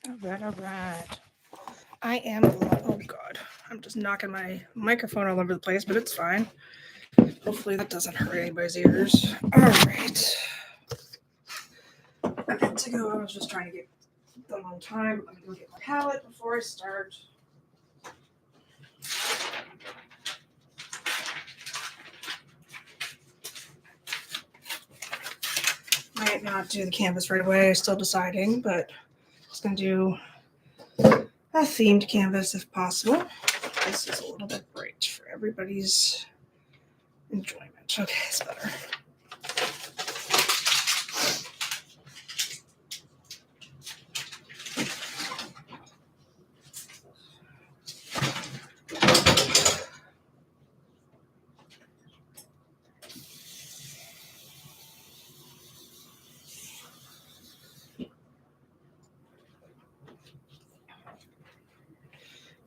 All right, all right. I am, oh God, I'm just knocking my microphone all over the place, but it's fine. Hopefully that doesn't hurt anybody's ears. All right. A minute ago, I was just trying to get done on time. Let me go get my palette before I start. Might not do the canvas right away. I'm still deciding, but I'm just going to do a themed canvas if possible. This is a little bit bright for everybody's enjoyment. Okay, it's better.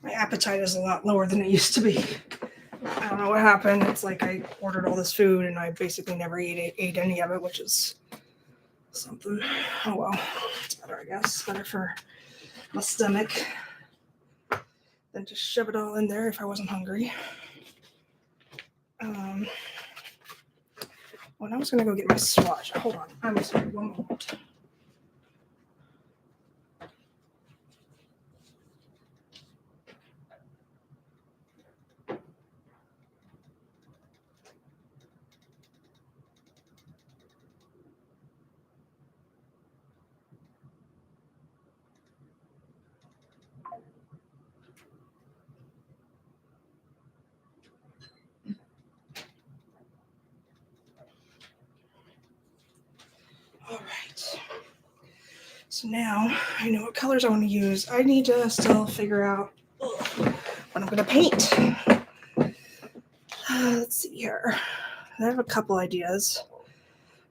My appetite is a lot lower than it used to be. I don't know what happened. It's like I ordered all this food and I basically never ate any of it, which is something. Oh well, it's better, I guess. Better for my stomach than to shove it all in there if I wasn't hungry. Well, I was gonna go get my swatch. Hold on, I'm sorry. 1 moment. All right. So now I know what colors I want to use. I need to still figure out what I'm going to paint. Let's see here. I have a couple ideas.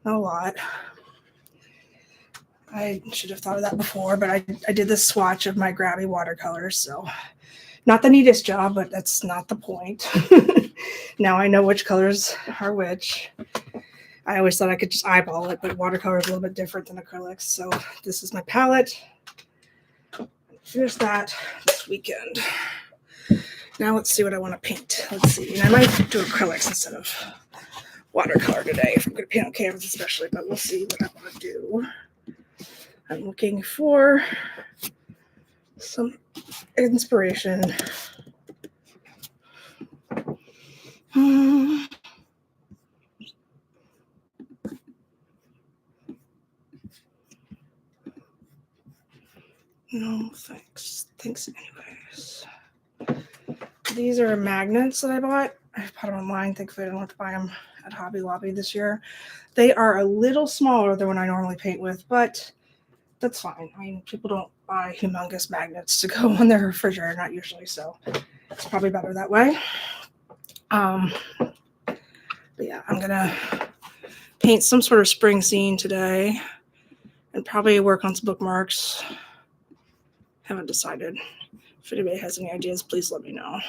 Not a lot. I should have thought of that before, but I did this swatch of my grabby watercolors. So not the neatest job, but that's not the point. Now I know which colors are which. I always thought I could just eyeball it, but watercolor is a little bit different than acrylics. So this is my palette. Finish that this weekend. Now let's see what I want to paint. Let's see. And I might do acrylics instead of watercolor today if I'm going to paint on canvas especially, but we'll see what I want to do. I'm looking for some inspiration. No, thanks. Thanks anyways. These are magnets that I bought. I bought them online. Thankfully, I don't have to buy them at Hobby Lobby this year. They are a little smaller than what I normally paint with, but that's fine. I mean, people don't buy humongous magnets to go on their refrigerator, not usually, so it's probably better that way. But yeah, I'm gonna paint some sort of spring scene today and probably work on some bookmarks. Haven't decided. If anybody has any ideas, please let me know.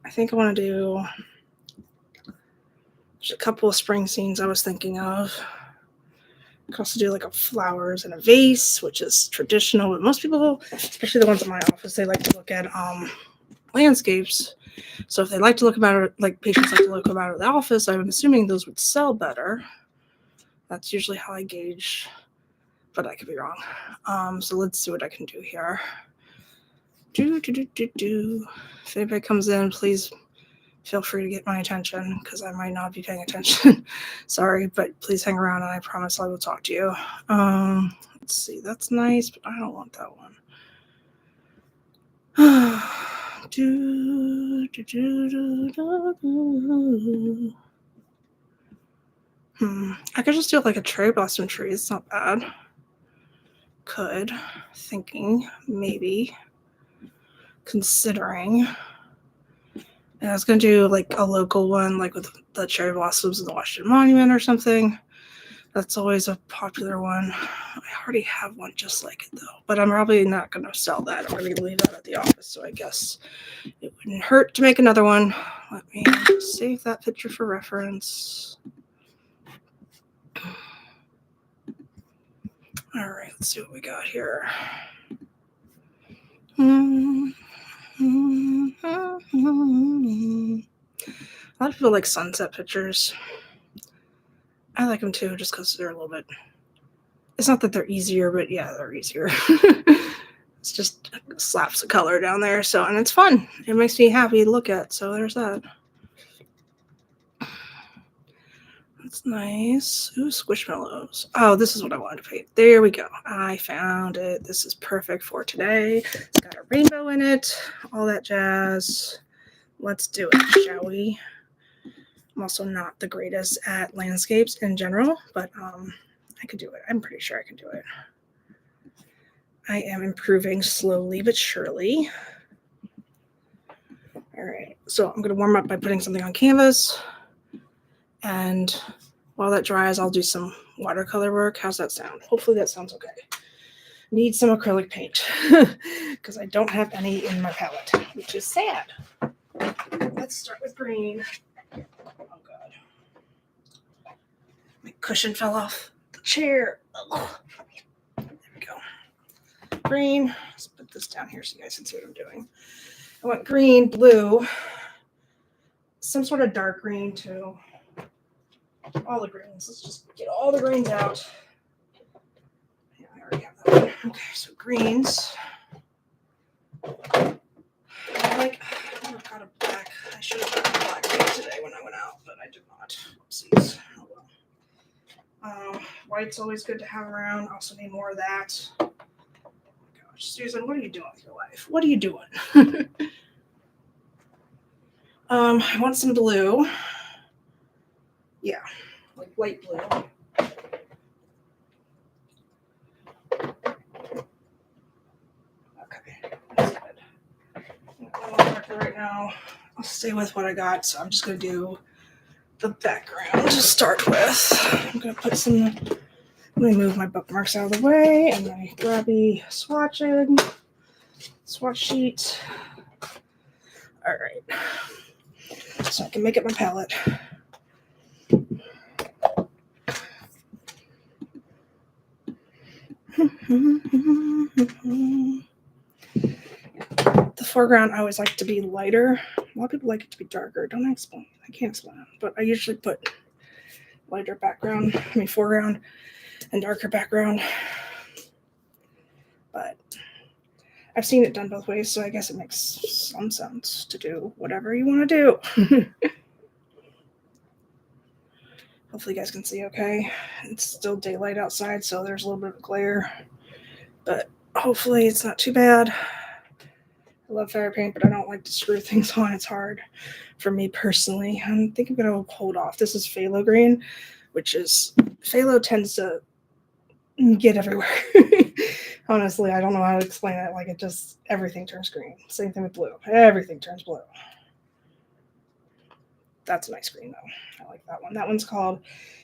I think I want to do just a couple of spring scenes I was thinking of. I could also do like a flowers in a vase, which is traditional, but most people, especially the ones in my office, they like to look at landscapes. So if they like to look about it, like patients like to look about it at the office, I'm assuming those would sell better. That's usually how I gauge, but I could be wrong. So let's see what I can do here. If anybody comes in, please feel free to get my attention because I might not be paying attention. Sorry, but please hang around and I promise I will talk to you. Let's see, that's nice, but I don't want that one. I could just do like a cherry blossom tree. It's not bad. Thinking, maybe, considering. And I was going to do like a local one, like with the cherry blossoms in the Washington Monument or something. That's always a popular one. I already have one just like it though, but I'm probably not going to sell that. I'm going to leave that at the office, so I guess it wouldn't hurt to make another one. Let me save that picture for reference. All right, let's see what we got here. A lot of people like sunset pictures. I like them too, just because they're a little bit. It's not that they're easier, but yeah, they're easier. It's just slaps of color down there, so, and it's fun. It makes me happy to look at, so there's that. That's nice. Ooh, squishmallows. Oh, this is what I wanted to paint. There we go. I found it. This is perfect for today. It's got a rainbow in it, all that jazz. Let's do it, shall we? I'm also not the greatest at landscapes in general, but I could do it. I'm pretty sure I can do it. I am improving slowly but surely. All right, so I'm going to warm up by putting something on canvas. And while that dries, I'll do some watercolor work. How's that sound? Hopefully that sounds okay. Need some acrylic paint because I don't have any in my palette, which is sad. Let's start with green. Oh, God. My cushion fell off the chair. Oh. There we go. Green. Let's put this down here so you guys can see what I'm doing. I want green, blue, some sort of dark green too. All the greens. Let's just get all the greens out. Yeah, I already have that one. Okay, so greens. I got a black. I should have gotten a black paint today when I went out, but I did not. Oopsies. Oh well. White's always good to have around. Also need more of that. Oh my gosh, Susan, what are you doing with your life? What are you doing? I want some blue. Yeah, like light blue. Okay, that's good. Right now, I'll stay with what I got, so I'm just going to do the background to start with. I'm going to put some, let me move my bookmarks out of the way and my grabby swatch sheet. All right, so I can make up my palette. The foreground I always like to be lighter. A lot of people like it to be darker. Don't I explain? I can't explain it, but I usually put lighter foreground and darker background. But I've seen it done both ways, so I guess it makes some sense to do whatever you want to do. Hopefully you guys can see okay. It's still daylight outside, so there's a little bit of glare, but hopefully it's not too bad. I love fire paint, but I don't like to screw things on. It's hard for me personally. I think I'm going to hold off. This is phthalo green, which is, phthalo tends to get everywhere. Honestly, I don't know how to explain it. Like, it just, everything turns green. Same thing with blue. Everything turns blue. That's a nice green, though. I like that one. That one's called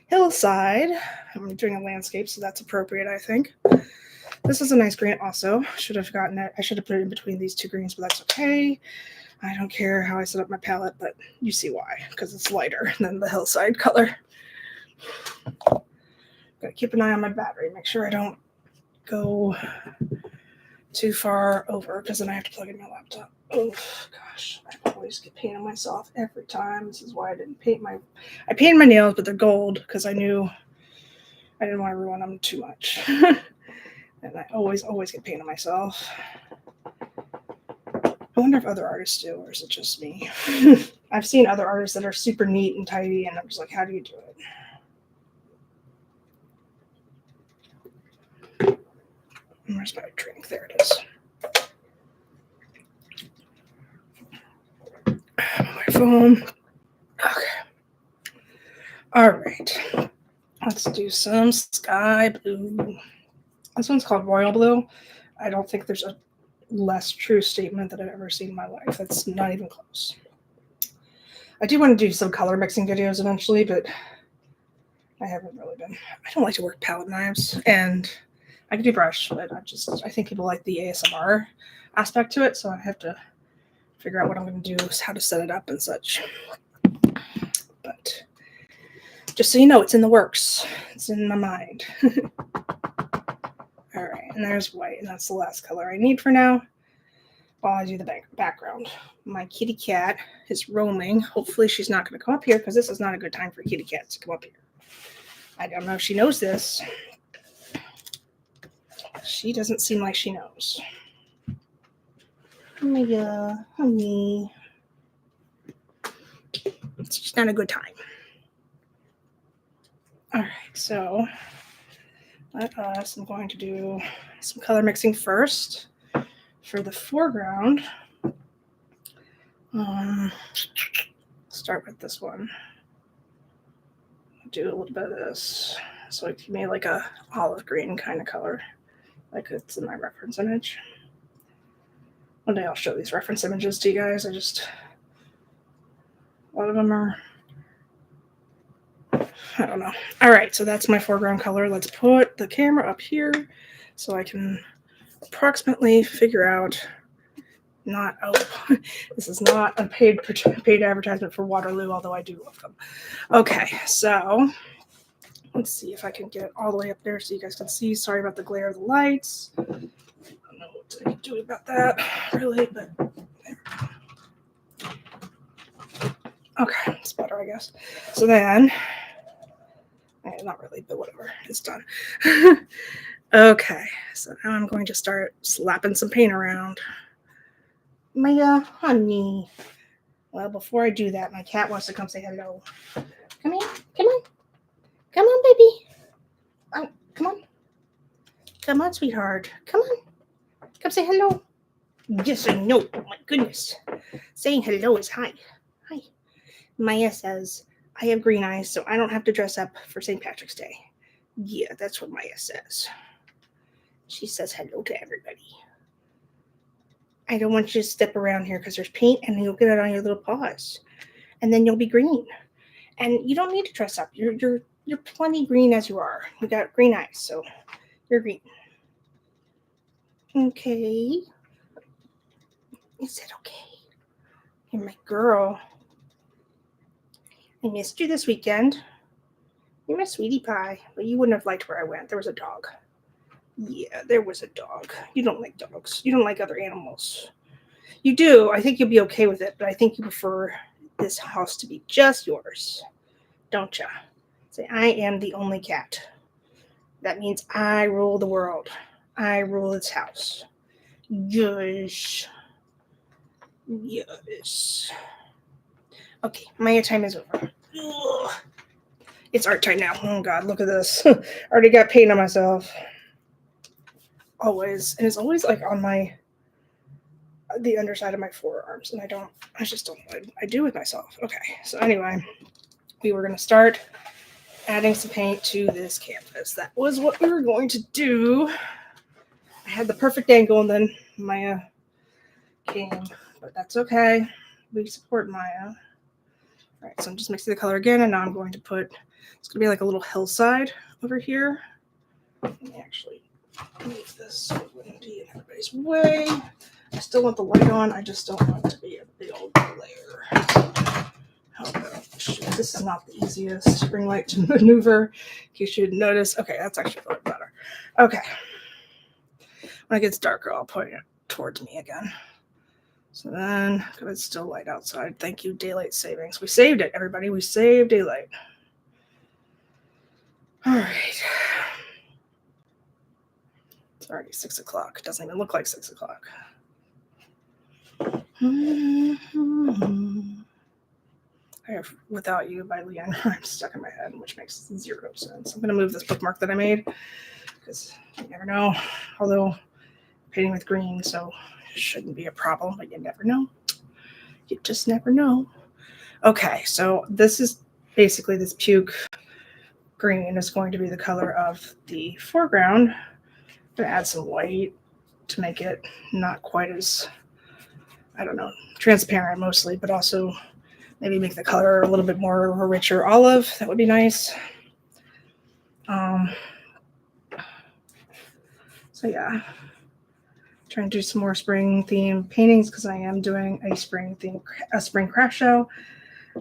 Hillside. I'm doing a landscape, so that's appropriate, I think. This is a nice green also. Should have gotten it. I should have put it in between these two greens, but that's okay. I don't care how I set up my palette, but you see why, because it's lighter than the Hillside color. Gotta keep an eye on my battery. Make sure I don't go too far over, because then I have to plug in my laptop. Oh gosh, I always get paint on myself every time. This is why I didn't paint I painted my nails, but they're gold because I knew I didn't want to ruin them too much. And I always get paint on myself. I wonder if other artists do, or is it just me? I've seen other artists that are super neat and tidy, and I'm just like, how do you do it? Where's my drink? There it is. My phone. Okay. All right. Let's do some sky blue. This one's called Royal Blue. I don't think there's a less true statement that I've ever seen in my life. That's not even close. I do want to do some color mixing videos eventually, but I haven't really been. I don't like to work palette knives, and I can do brush, but I think people like the ASMR aspect to it, so I have to figure out what I'm going to do, how to set it up and such. But just so you know, it's in the works. It's in my mind. And there's white, and that's the last color I need for now while I do the background. My kitty cat is roaming. Hopefully she's not going to come up here because this is not a good time for kitty cats to come up here. I don't know if she knows this. She doesn't seem like she knows. Oh my God, honey. It's just not a good time. All right, so I'm going to do some color mixing first for the foreground. Start with this one. Do a little bit of this. So it made like a olive green kind of color, like it's in my reference image. One day I'll show these reference images to you guys. A lot of them are, I don't know. All right, so that's my foreground color. Let's put the camera up here so I can approximately figure out. This is not a paid advertisement for Waterloo, although I do love them. Okay, so let's see if I can get it all the way up there so you guys can see. Sorry about the glare of the lights. I don't know what to do about that, really, but okay, it's better, I guess. So then, not really, but whatever, it's done. Okay, so now I'm going to start slapping some paint around. My honey. Well, before I do that, my cat wants to come say hello. Come here. Come on. Come on, baby. Oh, come on. Come on, sweetheart. Come on. Come say hello. Yes, I know. Oh, my goodness. Saying hello is hi. Hi. Maya says, I have green eyes, so I don't have to dress up for St. Patrick's Day. Yeah, that's what Maya says. She says hello to everybody. I don't want you to step around here because there's paint and you'll get it on your little paws. And then you'll be green. And you don't need to dress up. You're plenty green as you are. You got green eyes, so you're green. Okay. Is it okay? You're my girl. I missed you this weekend. You're my sweetie pie. But you wouldn't have liked where I went. There was a dog. Yeah, there was a dog. You don't like dogs. You don't like other animals. You do. I think you'll be okay with it, but I think you prefer this house to be just yours. Don't ya? Say, I am the only cat. That means I rule the world. I rule this house. Yes. Yes. Okay, my time is over. Ugh. It's art time now. Oh, God, look at this. I already got paint on myself. Always. And it's always like on the underside of my forearms. And I just don't know what I do with myself. Okay. So anyway, we were going to start adding some paint to this canvas. That was what we were going to do. I had the perfect angle and then Maya came, but that's okay. We support Maya. All right. So I'm just mixing the color again. And now I'm going to it's going to be like a little hillside over here. Let me actually move this so it wouldn't be in everybody's way. I still want the light on. I just don't want it to be a big old glare. Oh, shoot. This is not the easiest ring light to maneuver. In case you didn't notice. Okay, that's actually a lot better. Okay. When it gets darker, I'll point it towards me again. So then, because it's still light outside. Thank you, daylight savings. We saved it, everybody. We saved daylight. All right. It's already 6 o'clock. It doesn't even look like 6 o'clock. I have Without You by Leanne I'm stuck in my head, which makes 0 sense. I'm going to move this bookmark that I made because you never know. Although painting with green, so it shouldn't be a problem, but you never know. You just never know. Okay, so this is basically this puke green is going to be the color of the foreground. I'm going to add some white to make it not quite as, I don't know, transparent mostly, but also maybe make the color a little bit more of a richer olive. That would be nice. So yeah, trying to do some more spring themed paintings because I am doing a spring craft show.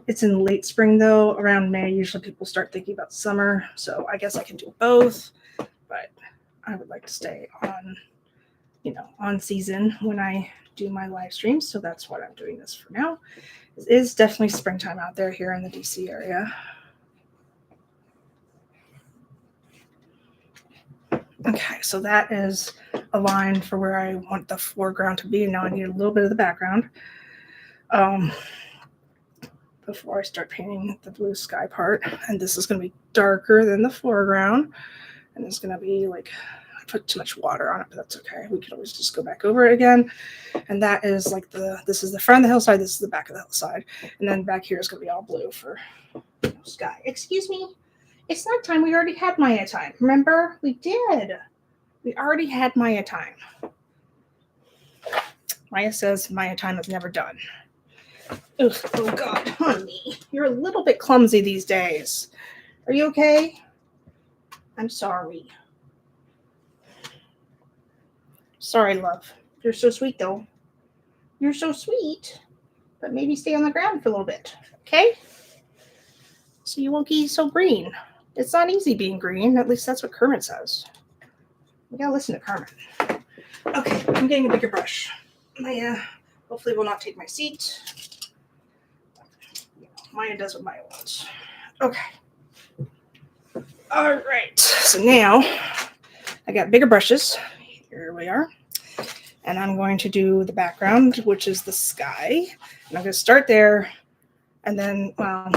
It's in late spring though, around May. Usually people start thinking about summer, so I guess I can do both. But I would like to stay on, on season when I do my live streams. So that's what I'm doing this for now. It is definitely springtime out there here in the DC area. Okay, so that is a line for where I want the foreground to be. Now I need a little bit of the background before I start painting the blue sky part. And this is going to be darker than the foreground. And it's going to be like, I put too much water on it, but that's okay. We can always just go back over it again. And that is like this is the front of the hillside. This is the back of the hillside. And then back here is going to be all blue for sky. Excuse me. It's not time. We already had Maya time. Remember? We did. We already had Maya time. Maya says Maya time is never done. Ugh, oh, God, honey. You're a little bit clumsy these days. Are you okay? I'm sorry. Sorry, love. You're so sweet, though. You're so sweet. But maybe stay on the ground for a little bit, okay? So you won't get so green. It's not easy being green. At least that's what Kermit says. We gotta listen to Kermit. Okay, I'm getting a bigger brush. Maya hopefully will not take my seat. Maya does what Maya wants. Okay. All right. So now I got bigger brushes. Here we are. And I'm going to do the background, which is the sky. And I'm going to start there. And then, well,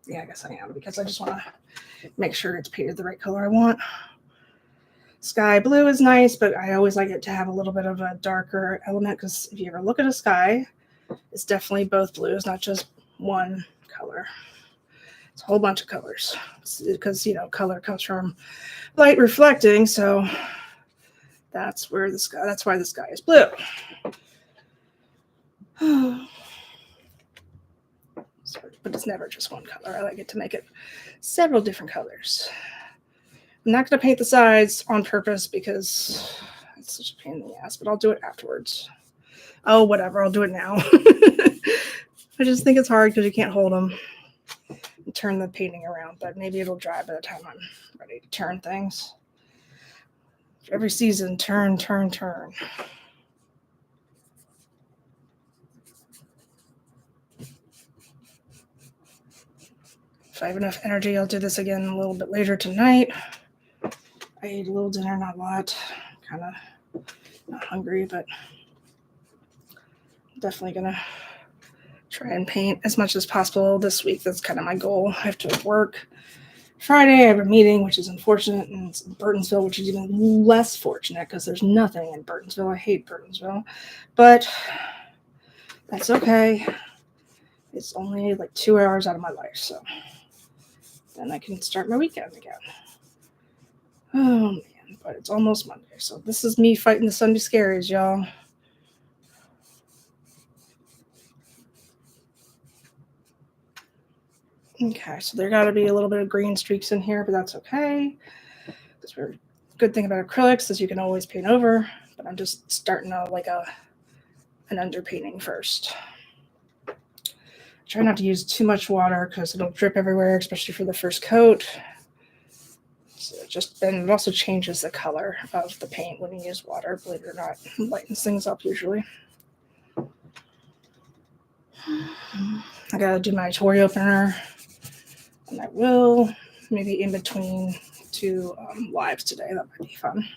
yeah, I guess I am, because I just want to make sure it's painted the right color I want. Sky blue is nice, but I always like it to have a little bit of a darker element, because if you ever look at a sky, it's definitely both blues, not just one color. It's a whole bunch of colors, because, color comes from light reflecting, so that's why the sky is blue. But it's never just one color. I like it to make it several different colors. I'm not going to paint the sides on purpose because it's such a pain in the ass, but I'll do it afterwards. Oh, whatever. I'll do it now. I just think it's hard because you can't hold them and turn the painting around, but maybe it'll dry by the time I'm ready to turn things. Every season, turn, turn, turn. If I have enough energy, I'll do this again a little bit later tonight. I ate a little dinner, not a lot. Kind of not hungry, but definitely going to try and paint as much as possible this week. That's kind of my goal. I have to work Friday. I have a meeting, which is unfortunate, and it's in Burtonsville, which is even less fortunate because there's nothing in Burtonsville. I hate Burtonsville, but that's okay. It's only like 2 hours out of my life, so then I can start my weekend again. Oh, man, but it's almost Monday, so this is me fighting the Sunday scaries, y'all. Okay, so there got to be a little bit of green streaks in here, but that's okay. The good thing about acrylics is you can always paint over, but I'm just starting out like an underpainting first. Try not to use too much water because it'll drip everywhere, especially for the first coat. So it also changes the color of the paint when you use water, believe it or not. It lightens things up usually. I gotta do my toy opener, and I will, maybe in between two lives today. That might be fun.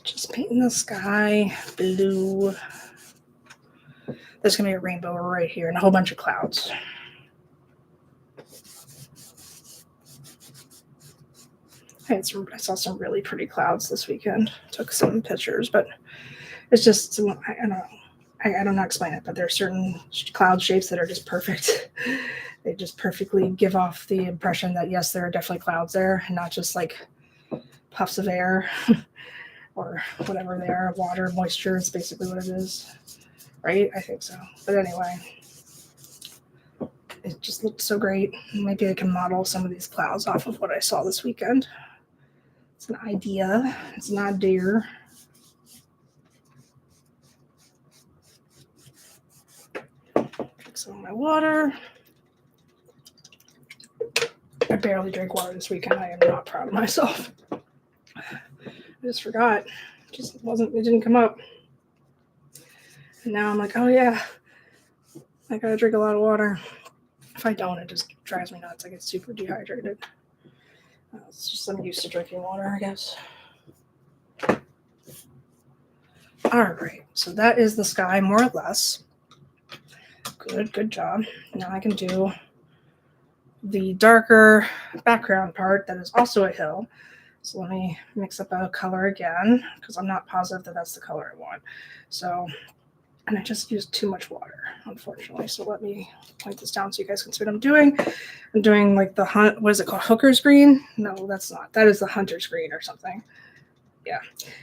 Just painting the sky blue. There's going to be a rainbow right here and a whole bunch of clouds. I saw some really pretty clouds this weekend. Took some pictures, but it's just, I don't know. I don't know how to explain it, but there are certain cloud shapes that are just perfect. They just perfectly give off the impression that, yes, there are definitely clouds there and not just like puffs of air or whatever they are. Water, moisture is basically what it is. Right? I think so. But anyway, it just looked so great. Maybe I can model some of these clouds off of what I saw this weekend. It's an idea. It's not dear. Drink some of my water. I barely drank water this weekend. I am not proud of myself. I just forgot. It didn't come up. And now I'm like, oh yeah, I gotta drink a lot of water. If I don't, it just drives me nuts. I get super dehydrated. It's just I'm used to drinking water, I guess. All right, so that is the sky more or less. Good job. Now I can do the darker background part that is also a hill. So let me mix up a color again because I'm not positive that that's the color I want. So, and I just used too much water, unfortunately. So let me point this down so you guys can see what I'm doing. I'm doing like the what is it called? Hooker's green? No, that's not. That is the hunter's green or something. Yeah,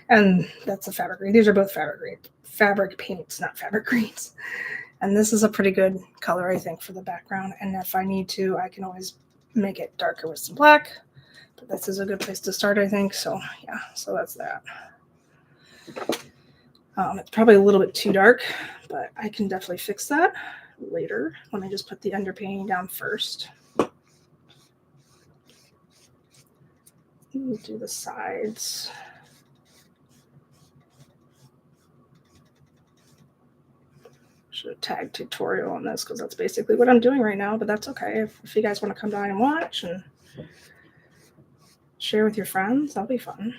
and that's the fabric green. These are both fabric paints, not fabric greens. And this is a pretty good color, I think, for the background. And if I need to, I can always make it darker with some black. But this is a good place to start, I think. So yeah, so that's that. It's probably a little bit too dark, but I can definitely fix that later. Let me just put the underpainting down first. Do the sides. Should have tagged tutorial on this because that's basically what I'm doing right now, but that's okay. If you guys want to come by and watch and share with your friends, that'll be fun.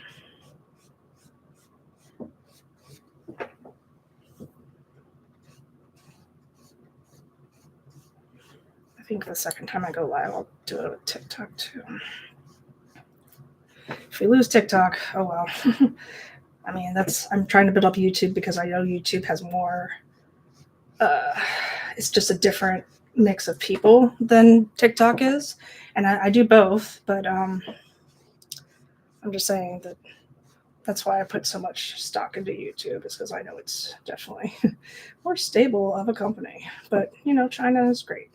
I think the second time I go live, I'll do it with TikTok too. If we lose TikTok, oh well. I mean, I'm trying to build up YouTube because I know YouTube has more, it's just a different mix of people than TikTok is. And I do both, but I'm just saying that that's why I put so much stock into YouTube, is because I know it's definitely more stable of a company. But, China is great.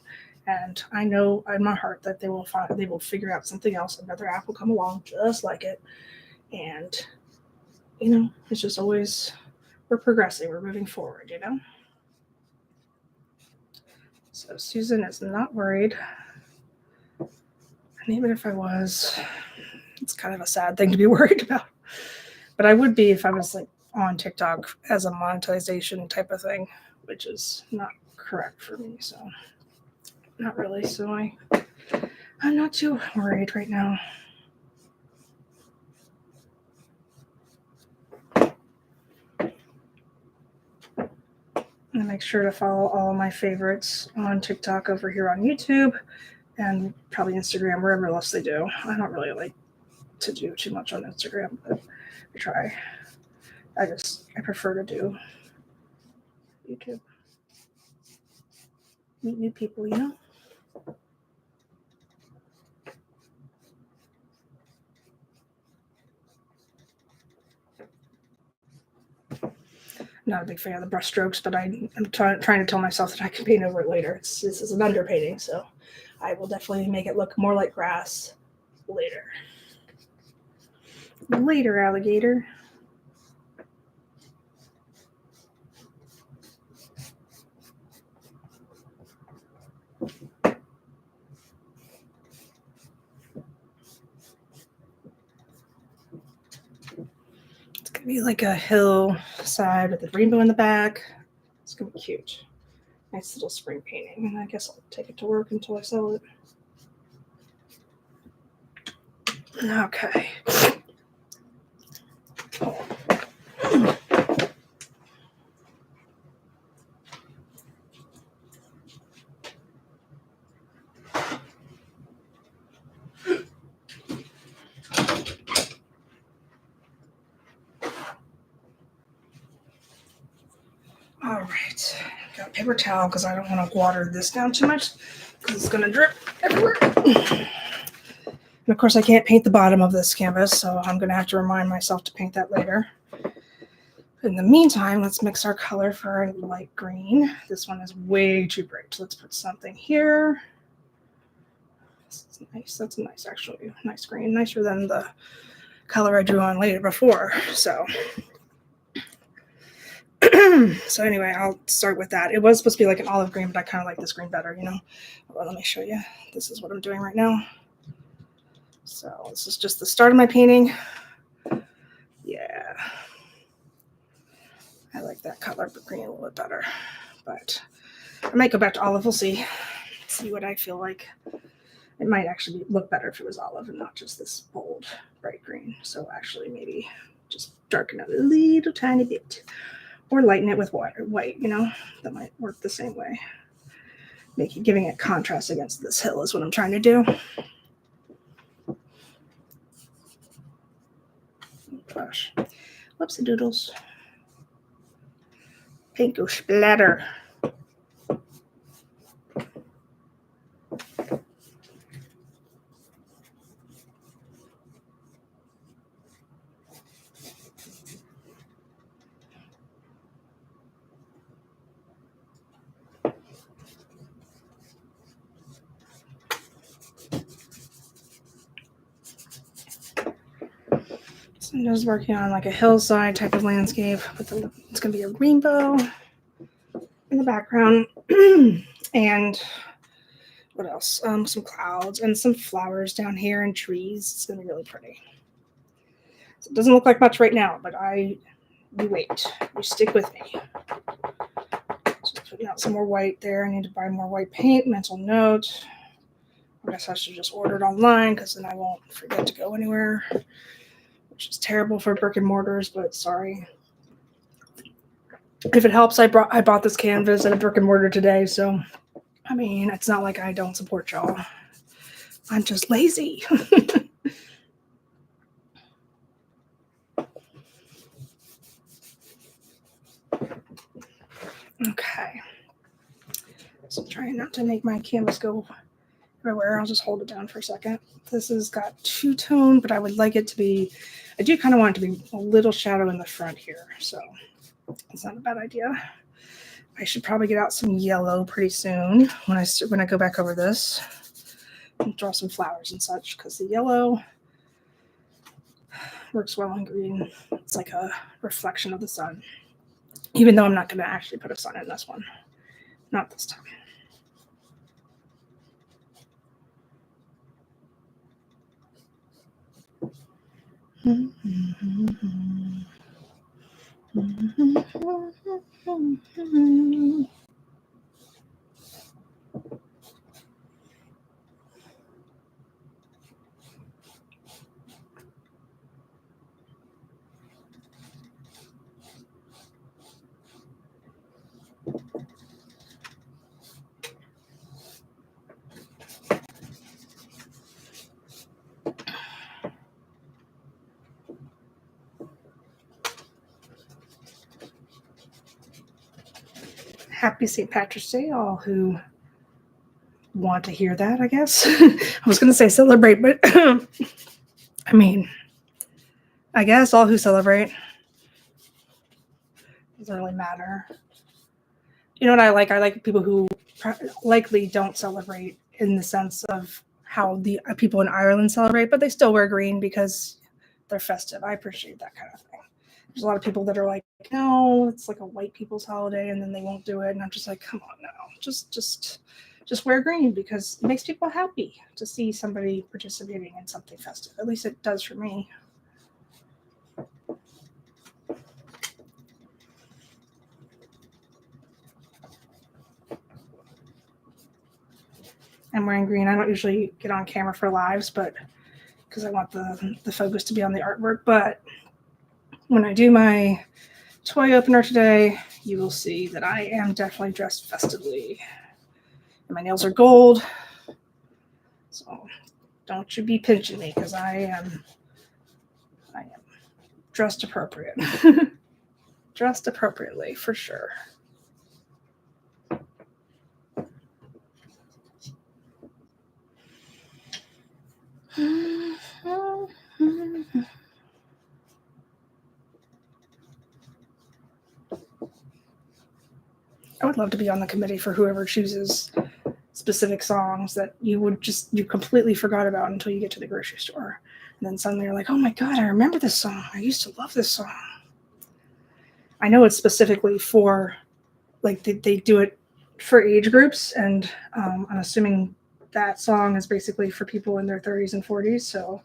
And I know in my heart that they will figure out something else. Another app will come along just like it. And, it's just always, we're progressing. We're moving forward, So Susan is not worried. And even if I was, it's kind of a sad thing to be worried about. But I would be if I was like on TikTok as a monetization type of thing, which is not correct for me. So not really. So I'm not too worried right now. And make sure to follow all my favorites on TikTok over here on YouTube and probably Instagram, wherever else they do. I don't really like to do too much on Instagram, but I try. I prefer to do YouTube. Meet new people, Not a big fan of the brush strokes, but I'm trying to tell myself that I can paint over it later. This is an underpainting, so I will definitely make it look more like grass later. Later, alligator. It's going to be like a hillside with a rainbow in the back. It's going to be cute. Nice little spring painting. And I guess I'll take it to work until I sell it. Okay. All right. paper towel because I don't want to water this down too much because it's going to drip everywhere. And of course, I can't paint the bottom of this canvas, so I'm going to have to remind myself to paint that later. In the meantime, let's mix our color for a light green. This one is way too bright. So let's put something here. This is nice. That's a nice, actually, nice green. Nicer than the color I drew on later before. So anyway, I'll start with that. It was supposed to be like an olive green, but I kind of like this green better, you know. Well, let me show you. This is what I'm doing right now. So this is just the start of my painting. Yeah. I like that color, but green a little bit better. But I might go back to olive. We'll see. See what I feel like. It might actually look better if it was olive and not just this bold, bright green. So actually maybe just darken it a little tiny bit. Or lighten it with white, you know. That might work the same way. Giving it contrast against this hill is what I'm trying to do. Oh, gosh. Whoopsie doodles. Paint go splatter. So I'm just working on like a hillside type of landscape, but it's going to be a rainbow in the background. And what else? Some clouds and some flowers down here and trees. It's going to be really pretty. So it doesn't look like much right now, but you wait. You stick with me. Just putting out some more white there. I need to buy more white paint. Mental note. I guess I should just order it online because then I won't forget to go anywhere, which is terrible for brick and mortars, but sorry. If it helps, I bought this canvas at a brick and mortar today, so I mean, it's not like I don't support y'all. I'm just lazy. Okay. So I'm trying not to make my canvas go everywhere. I'll just hold it down for a second. This has got two-tone, but I would like it to be, I do kind of want it to be a little shadow in the front here, so it's not a bad idea. I should probably get out some yellow pretty soon when I go back over this and draw some flowers and such, because the yellow works well in green. It's like a reflection of the sun, even though I'm not going to actually put a sun in this one. Not this time. Happy St. Patrick's Day, all who want to hear that, I guess. I was going to say celebrate, but I mean, I guess all who celebrate. Doesn't really matter. You know what I like? I like people who likely don't celebrate in the sense of how the people in Ireland celebrate, but they still wear green because they're festive. I appreciate that kind of thing. There's a lot of people that are like, no, it's like a white people's holiday, and then they won't do it. And I'm just like, come on now, just wear green because it makes people happy to see somebody participating in something festive. At least it does for me. I'm wearing green. I don't usually get on camera for lives, but because I want the focus to be on the artwork. But when I do my toy opener today, you will see that I am definitely dressed festively. And my nails are gold. So don't you be pinching me because I am dressed appropriate. Dressed appropriately for sure. would love to be on the committee for whoever chooses specific songs that you completely forgot about until you get to the grocery store. And then suddenly you're like, oh my God, I remember this song. I used to love this song. I know it's specifically for, like, they do it for age groups, and I'm assuming that song is basically for people in their 30s and 40s. So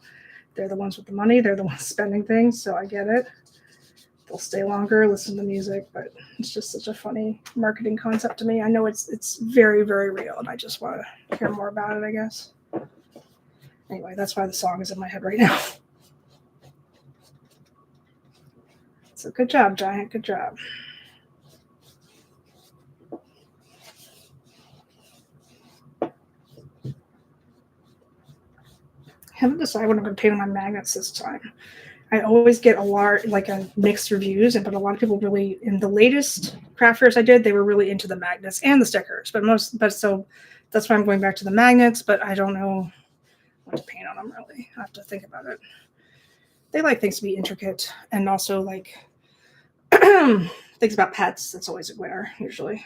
they're the ones with the money. They're the ones spending things. So I get it. They'll stay longer, listen to music, but it's just such a funny marketing concept to me. I know it's very, very real, and I just want to hear more about it, I guess. Anyway, that's why the song is in my head right now. So good job, Giant. Good job. I haven't decided what I'm going to paint on my magnets this time. I always get a mixed reviews, but a lot of people really, in the latest craft fairs I did, they were really into the magnets and the stickers. So that's why I'm going back to the magnets, but I don't know what to paint on them really. I have to think about it. They like things to be intricate, and also like things about pets. That's always a winner usually.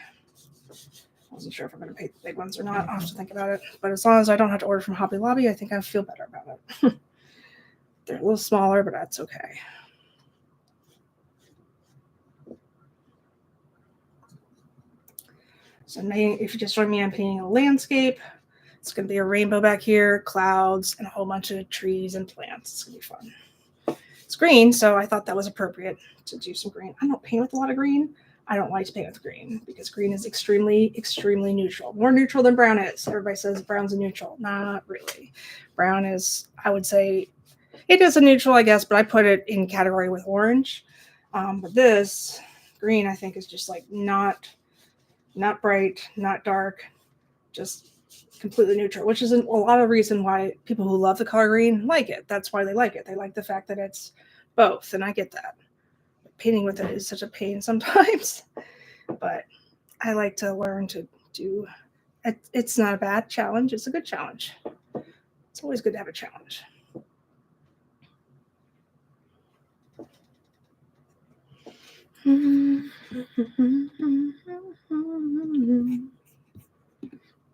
I wasn't sure if I'm going to paint the big ones or not. I'll have to think about it. But as long as I don't have to order from Hobby Lobby, I think I feel better about it. They're a little smaller, but that's okay. So if you just join me, I'm painting a landscape. It's going to be a rainbow back here, clouds, and a whole bunch of trees and plants. It's going to be fun. It's green, so I thought that was appropriate to do some green. I don't paint with a lot of green. I don't like to paint with green because green is extremely, extremely neutral. More neutral than brown is. Everybody says brown's a neutral. Not really. Brown is, I would say, it is a neutral, I guess, but I put it in category with orange. But this green, I think, is just like not bright, not dark, just completely neutral, which is a lot of reason why people who love the color green like it. That's why they like it. They like the fact that it's both, and I get that. Painting with it is such a pain sometimes, but I like to learn to do it. It's not a bad challenge. It's a good challenge. It's always good to have a challenge.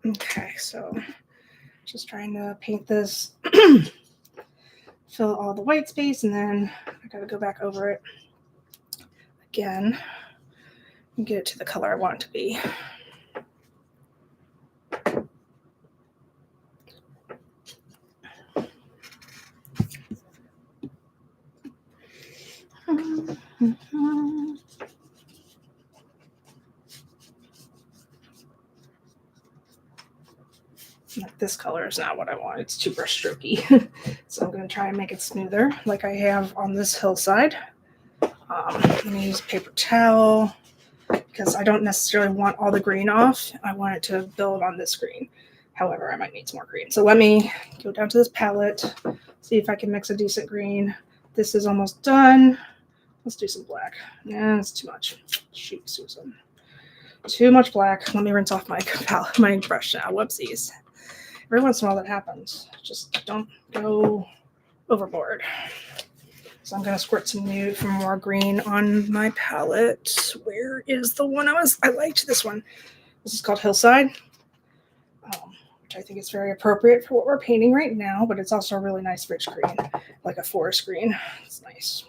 Okay, so just trying to paint this, fill all the white space, and then I gotta go back over it again and get it to the color I want it to be. This color is not what I want. It's too brush strokey. So I'm going to try and make it smoother like I have on this hillside. I'm going to use a paper towel because I don't necessarily want all the green off. I want it to build on this green. However, I might need some more green. So let me go down to this palette, see if I can mix a decent green. This is almost done. Let's do some black. Yeah, it's too much. Shoot, Susan. Too much black. Let me rinse off my palette, my brush now. Whoopsies. Every once in a while that happens. Just don't go overboard. So I'm going to squirt some more green on my palette. Where is the one I liked this one. This is called Hillside, which I think is very appropriate for what we're painting right now, but it's also a really nice rich green, like a forest green. It's nice.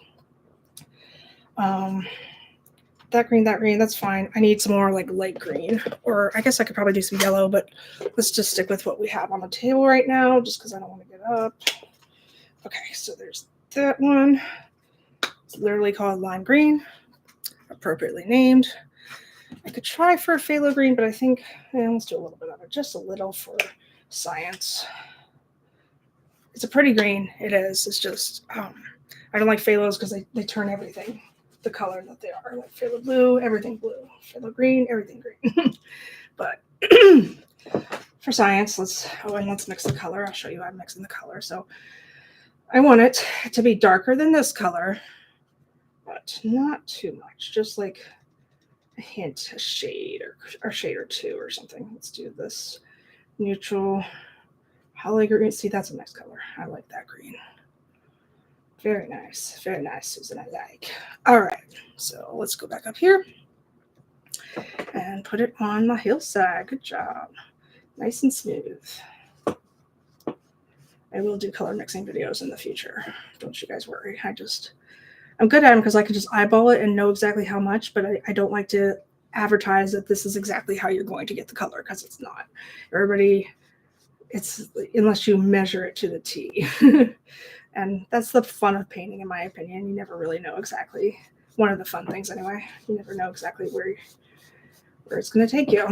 That green, that's fine. I need some more like light green, or I guess I could probably do some yellow, but let's just stick with what we have on the table right now, just because I don't want to get up. Okay, so there's that one. It's literally called lime green, appropriately named. I could try for a phthalo green, but I think let's do a little bit of it, just a little for science. It's a pretty green. It is. It's just I don't like phthalos because they turn everything the color that they are, like phthalo blue, everything blue, phthalo green, everything green. But for science, let's mix the color. I'll show you how I'm mixing the color. So I want it to be darker than this color, but not too much, just like a hint, a shade or shade or two or something. Let's do this neutral holly green. See, that's a nice color. I like that green. Very nice, Susan. I like. All right, so let's go back up here. and put it on the hillside. Good job. Nice and smooth. I will do color mixing videos in the future. Don't you guys worry. I'm good at them because I can just eyeball it and know exactly how much, but I don't like to advertise that this is exactly how you're going to get the color, because it's not. It's unless you measure it to the T. And that's the fun of painting, in my opinion. You never really know exactly. One of the fun things, anyway. You never know exactly where it's going to take you.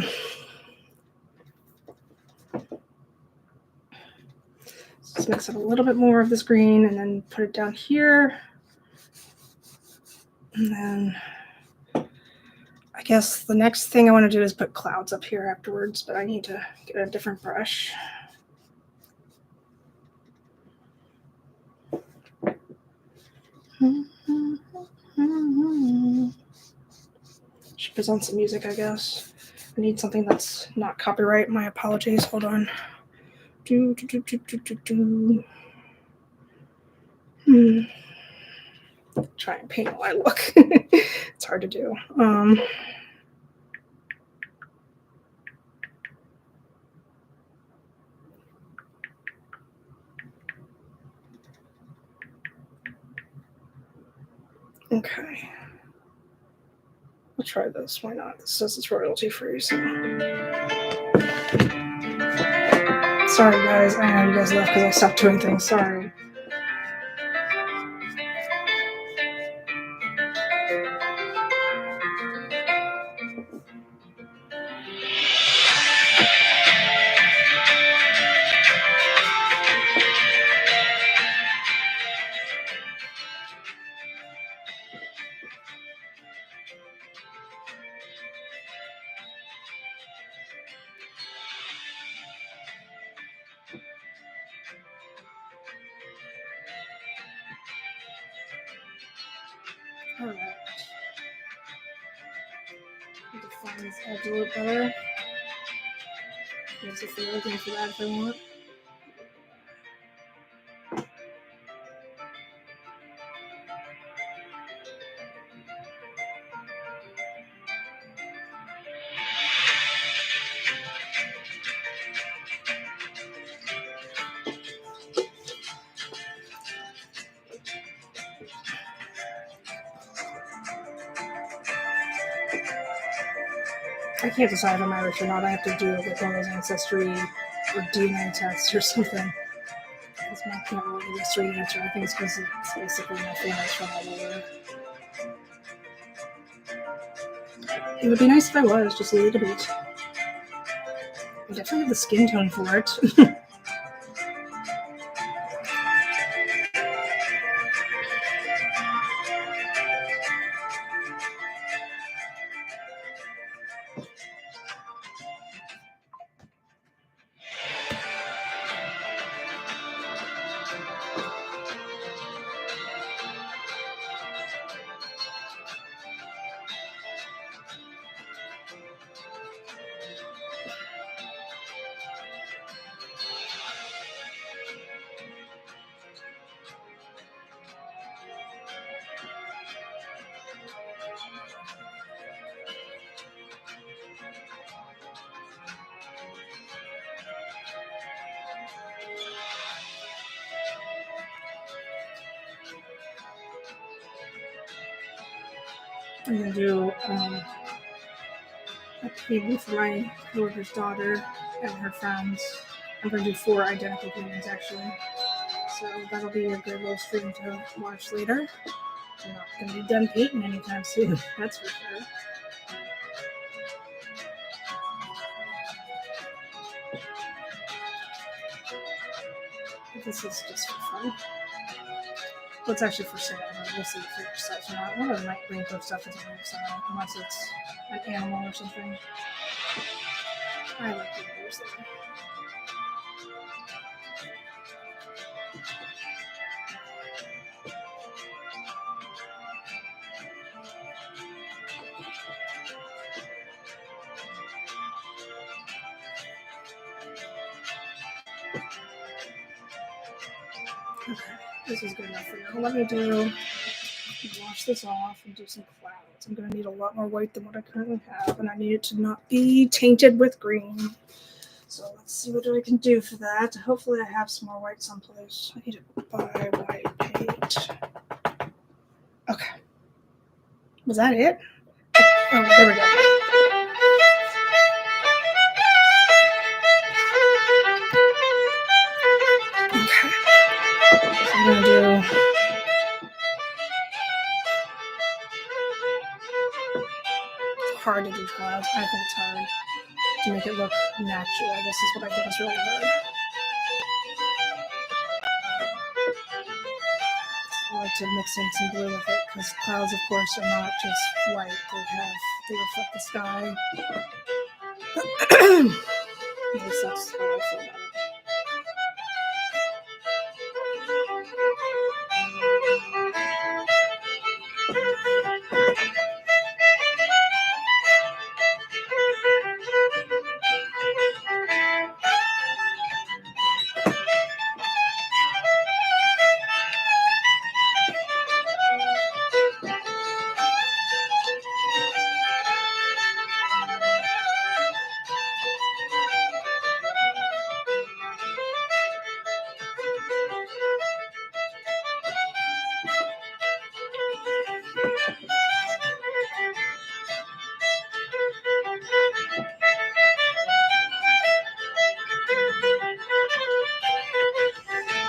Just mix up a little bit more of this green and then put it down here. And then I guess the next thing I want to do is put clouds up here afterwards, but I need to get a different brush. Should put on some music, I guess. I need something that's not copyright. My apologies. Hold on. Try and paint while I look. It's hard to do. Okay. I'll try this. Why not? This says it's royalty free, so. Sorry, guys. I know you guys left because I stopped doing things. Sorry. Alright. Define this edge a little better. There's a few looking for that if I want. I can't decide if I'm Irish or not. I have to do like one of those ancestry or DNA tests or something. Because I can't really give a straight answer. I think it's because it's basically my family's from all over. It would be nice if I was, just a little bit. I definitely have the skin tone for it. I'm going to do a painting for my coworker's daughter and her friends. I'm going to do 4 identical paintings, actually. So that'll be a good little stream to watch later. I'm not going to be done painting anytime soon, that's for sure. This is just for fun. Well, it's actually for sale, but we'll see if it sells or not. One of the night rainbow stuff isn't really selling, unless it's an animal or something. I like rainbows though. Okay, this is good enough for now. Let me wash this off and do some clouds. clouds. I'm going to need a lot more white than what I currently have, and I need it to not be tainted with green. So let's see what I can do for that. Hopefully I have some more white someplace. I need to buy white paint. Okay. Was that it? Oh, there we go. Okay. So I'm going to do... It's hard to do clouds. I think it's hard to make it look natural. This is what I think is really hard. I like to mix in some blue with it because clouds, of course, are not just white. They reflect the sky. At least that's how I feel about it.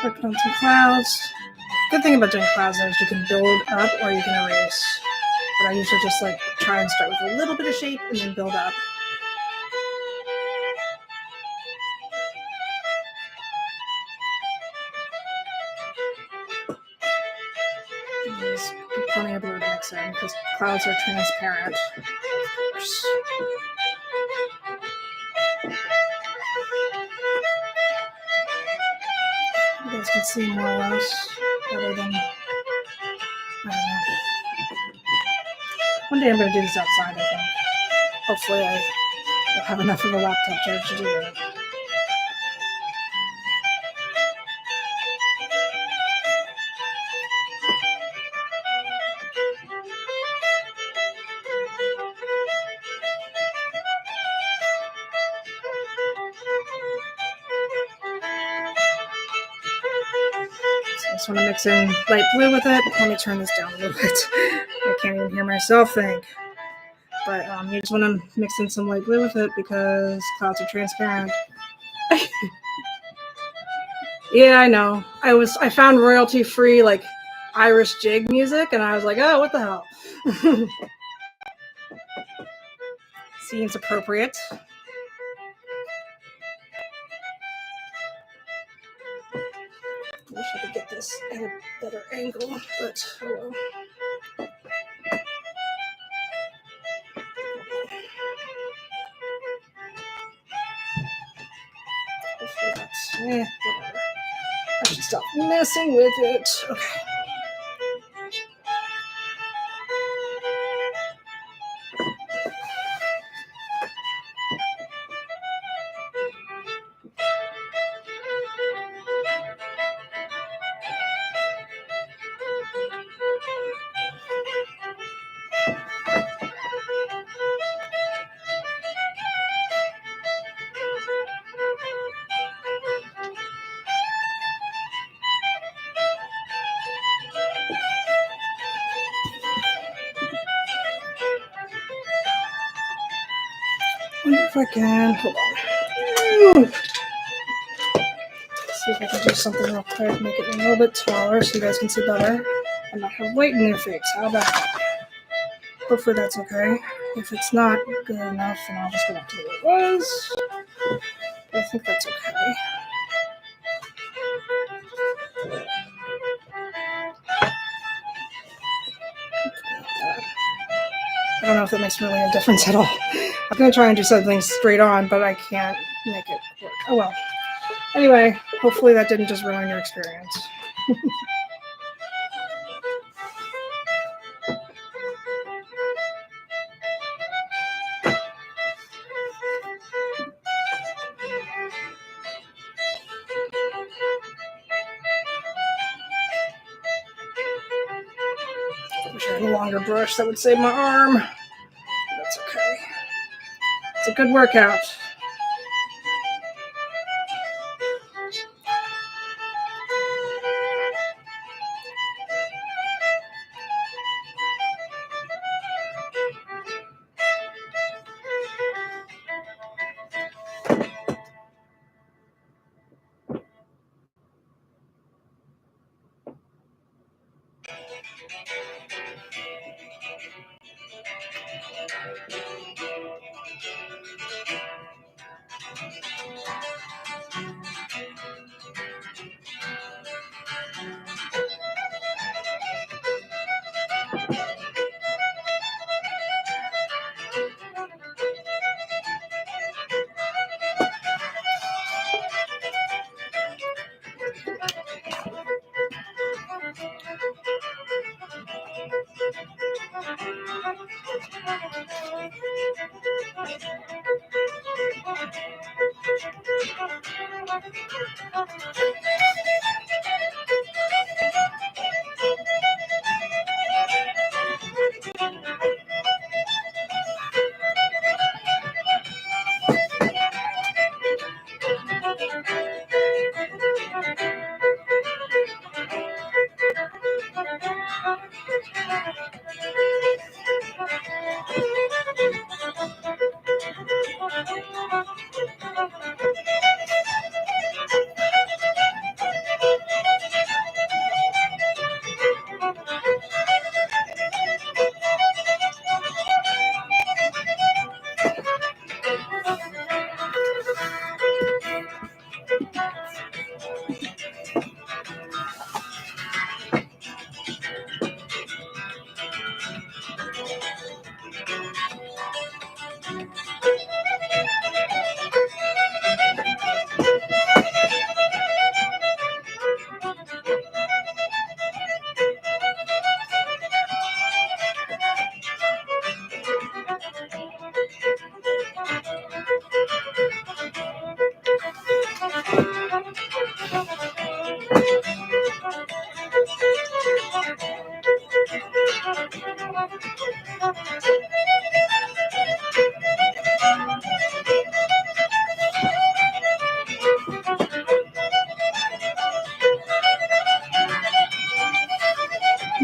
Working on some clouds. Good thing about doing clouds is you can build up or you can erase. But I usually just like try and start with a little bit of shape and then build up. There's plenty of blue to mix in because clouds are transparent. Of course. You guys can see more or less better than, I don't know. One day I'm going to do this outside, I think. Hopefully I will have enough of a laptop charge to do that. So I just want to mix in light blue with it. Let me turn this down a little bit. I can't even hear myself think. But you just want to mix in some light blue with it because clouds are transparent. Yeah, I know. I found royalty-free like Irish jig music, and I was like, oh, what the hell? Seems appropriate. Wish I could get this at a better angle, but oh well. Hopefully that's whatever. I should stop messing with it. Okay. Wonder if I can. Hold on. See if I can do something real quick. Make it a little bit taller so you guys can see better and not have white in your face. How about that? Hopefully that's okay. If it's not good enough, then I'll just go back to the way it was. But I think that's okay. I don't know if that makes really a difference at all. I'm going to try and do something straight on, but I can't make it work. Oh well. Anyway, hopefully that didn't just ruin your experience. Wish I a longer brush. That would save my arm. That's okay. It's a good workout.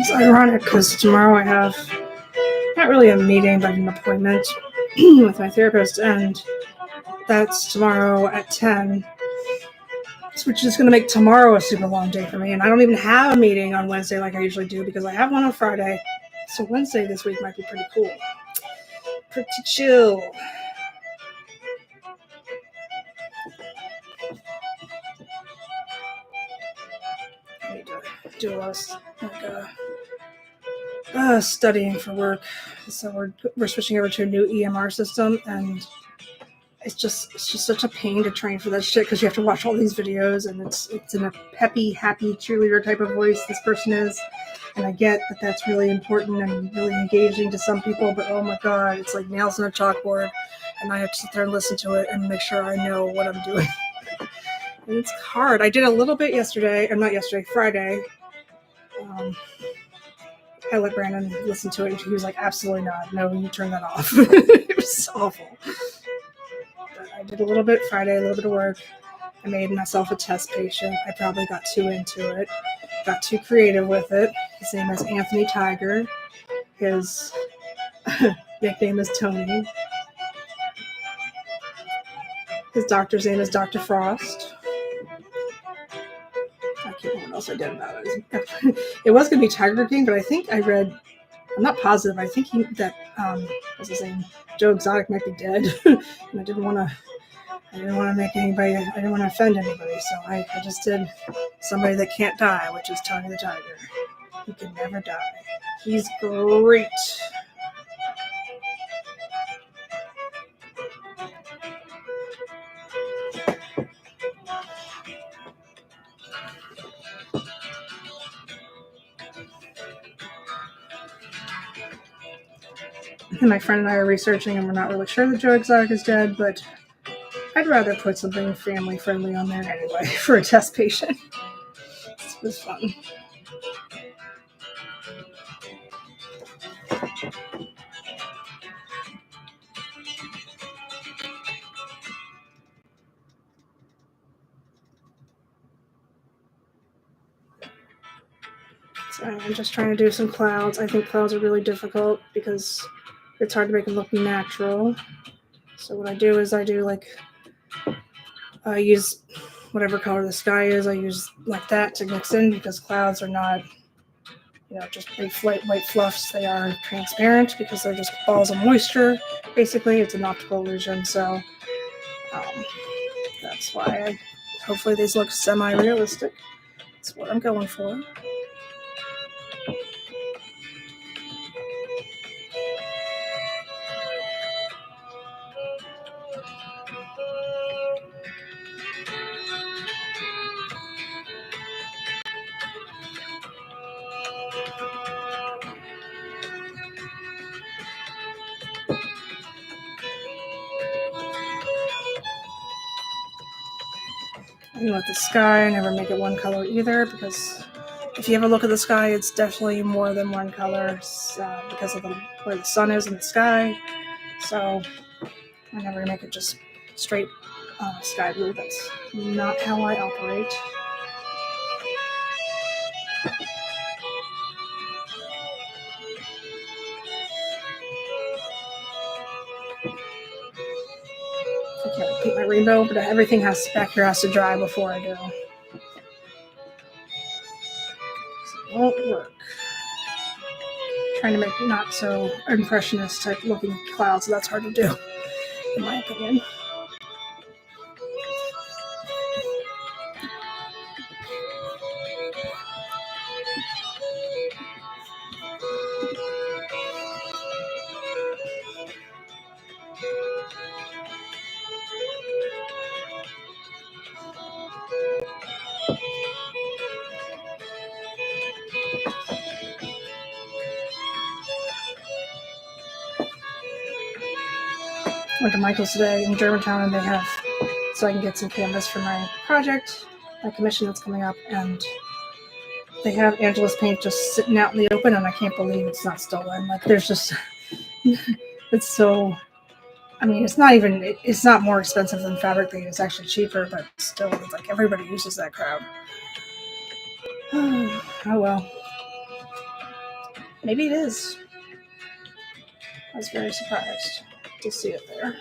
It's ironic because tomorrow I have not really a meeting, but an appointment with my therapist, and that's tomorrow at 10, which is going to make tomorrow a super long day for me. And I don't even have a meeting on Wednesday like I usually do because I have one on Friday. So Wednesday this week might be pretty cool. Pretty chill. I need to do a lot of studying for work. So we're switching over to a new EMR system, and it's just such a pain to train for that shit because you have to watch all these videos, and it's in a peppy, happy cheerleader type of voice this person is. And I get that that's really important and really engaging to some people, but oh my god, it's like nails on a chalkboard, and I have to sit there and listen to it and make sure I know what I'm doing. And it's hard. I did a little bit Friday. I let Brandon listen to it, and he was like, absolutely not. No, you turn that off. It was awful. But I did a little bit Friday, a little bit of work. I made myself a test patient. I probably got too into it. Got too creative with it. His name is Anthony Tiger. His nickname is Tony. His doctor's name is Dr. Frost. I can't remember what else I did about it. It was going to be Tiger King, but I think I read, I'm not positive, I think what's his name? Joe Exotic might be dead. And I didn't want to offend anybody, so I just did somebody that can't die, which is Tony the Tiger. He can never die. He's great. And my friend and I are researching, and we're not really sure that Joe Exotic is dead, but I'd rather put something family-friendly on there anyway for a test patient. It was fun. So I'm just trying to do some clouds. I think clouds are really difficult because it's hard to make them look natural. So what I do is I use whatever color the sky is. I use like that to mix in because clouds are not, just big white fluffs. They are transparent because they're just balls of moisture. Basically, it's an optical illusion. So that's why hopefully these look semi-realistic. That's what I'm going for. And with the sky, I never make it one color either because if you ever look at the sky, it's definitely more than one color because of where the sun is in the sky. So I never make it just straight sky blue. That's not how I operate. I can't repeat my rainbow, but everything back here has to dry before I do. So it won't work. Trying to make not so impressionist type looking clouds, so that's hard to do, in my opinion. Went to Michael's today in Germantown, and they have, so I can get some canvas for my project, my commission that's coming up, and they have Angela's paint just sitting out in the open, and I can't believe it's not stolen. Like, there's just, it's so, I mean, it's not more expensive than fabric paint. It's actually cheaper, but still, it's like everybody uses that crap. Oh well. Maybe it is. I was very surprised to see it there.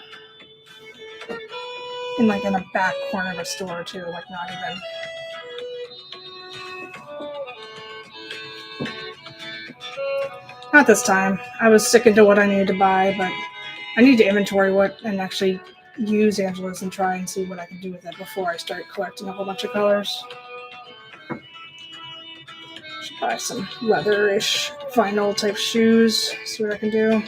In a back corner of a store too, like not even. Not this time. I was sticking to what I needed to buy, but I need to inventory and actually use Angela's and try and see what I can do with it before I start collecting a whole bunch of colors. Should buy some leather-ish vinyl type shoes, see what I can do.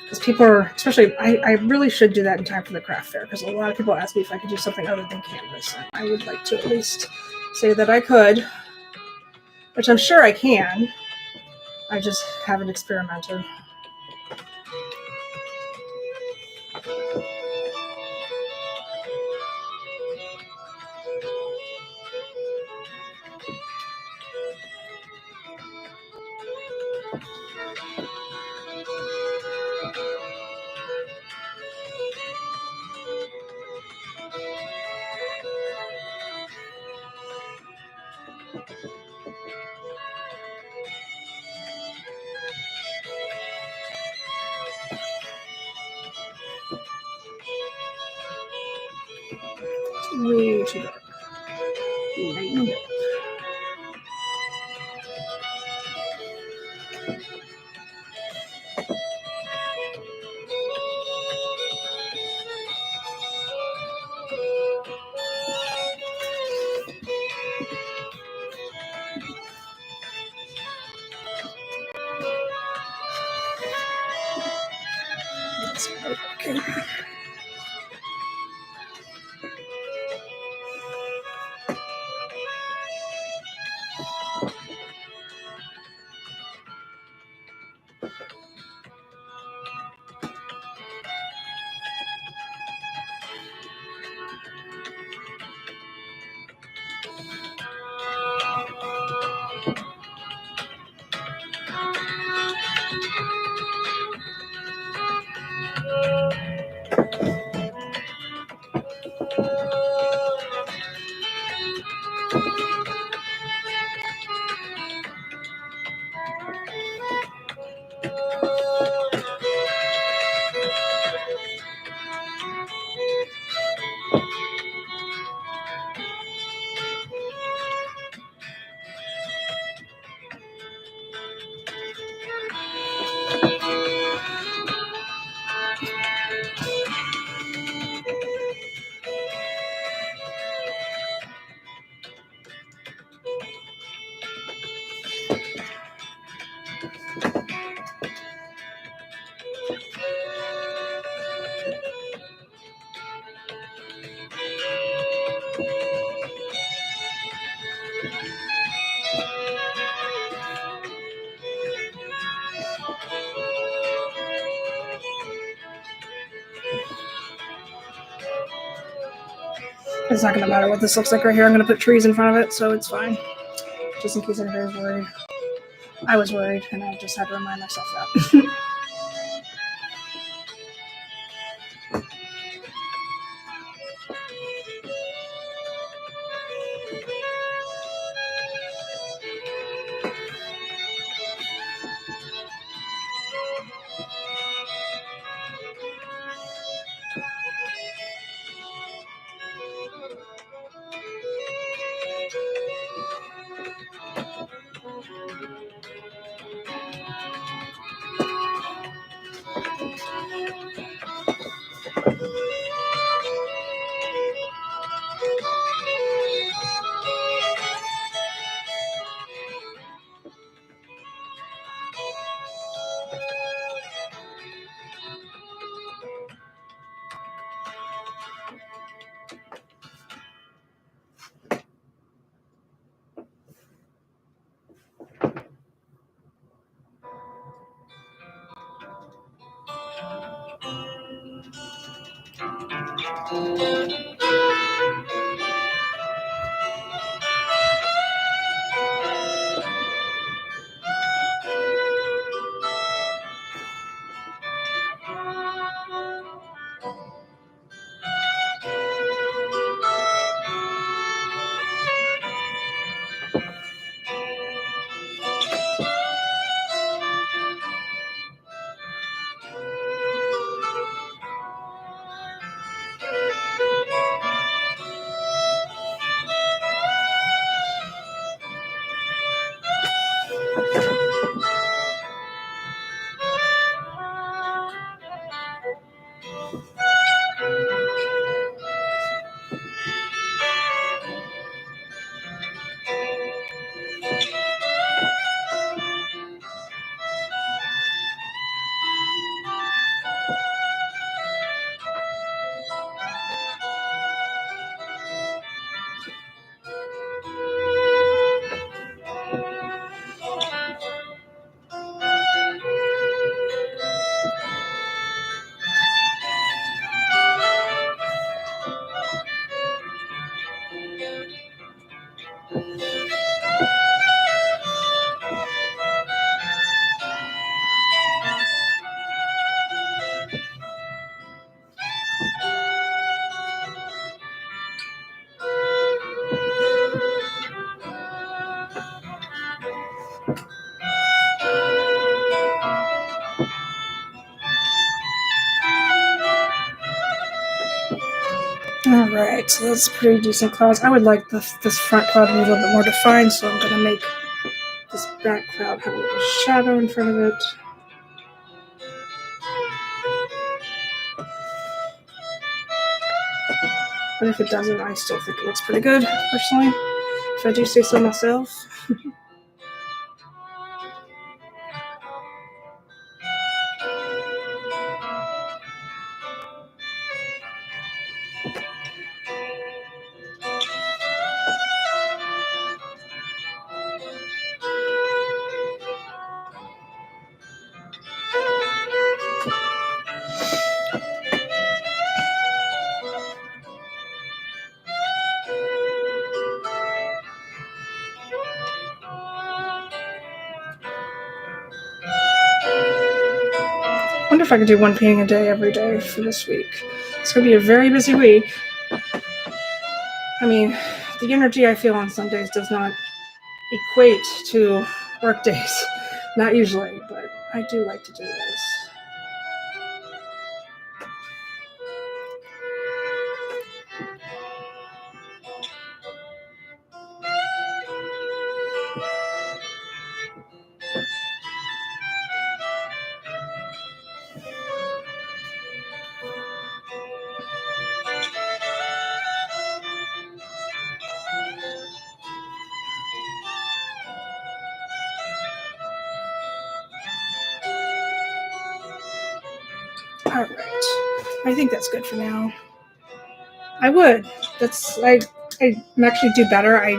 Because people are, especially, I really should do that in time for the craft fair, because a lot of people ask me if I could do something other than canvas. And I would like to at least say that I could, which I'm sure I can. I just haven't experimented. Way too dark. Rainbow. Okay. It's not going to matter what this looks like right here. I'm going to put trees in front of it, so it's fine. Just in case anybody's worried. I was worried, and I just had to remind myself that. Alright, so that's pretty decent clouds. I would like this front cloud to be a little bit more defined, so I'm going to make this back cloud have a little shadow in front of it. But if it doesn't, I still think it looks pretty good, personally, if I do say so myself. I wonder if I could do one painting a day every day for this week. It's going to be a very busy week. I mean, the energy I feel on Sundays does not equate to work days. Not usually, but I do like to do this. Alright. I think that's good for now. I would. I actually do better.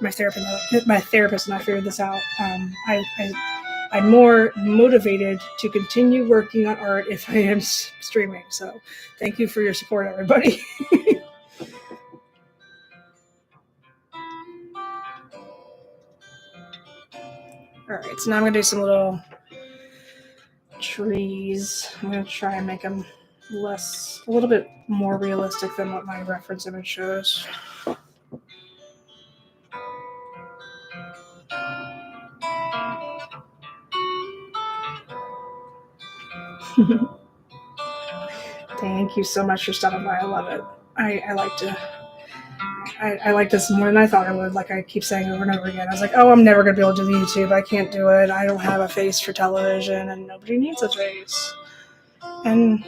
My therapist and I figured this out. I'm more motivated to continue working on art if I am streaming. So thank you for your support, everybody. All right, so now I'm going to do some little trees. I'm going to try and make them a little bit more realistic than what my reference image shows. Thank you so much for stopping by. I love it. I like this more than I thought I would. Like I keep saying over and over again. I was like, oh, I'm never going to be able to do YouTube. I can't do it. I don't have a face for television, and nobody needs a face. And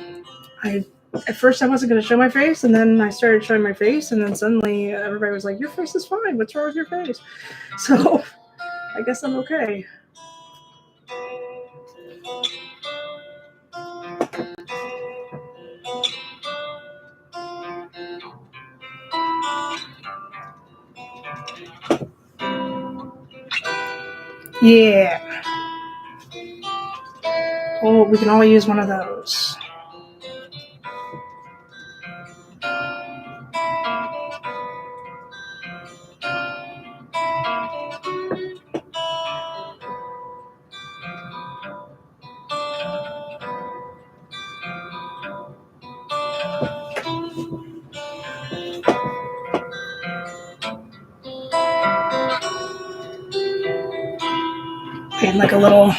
at first I wasn't going to show my face, and then I started showing my face, and then suddenly everybody was like, your face is fine. What's wrong with your face? So I guess I'm okay. Yeah. Oh, we can all use one of those. And like a little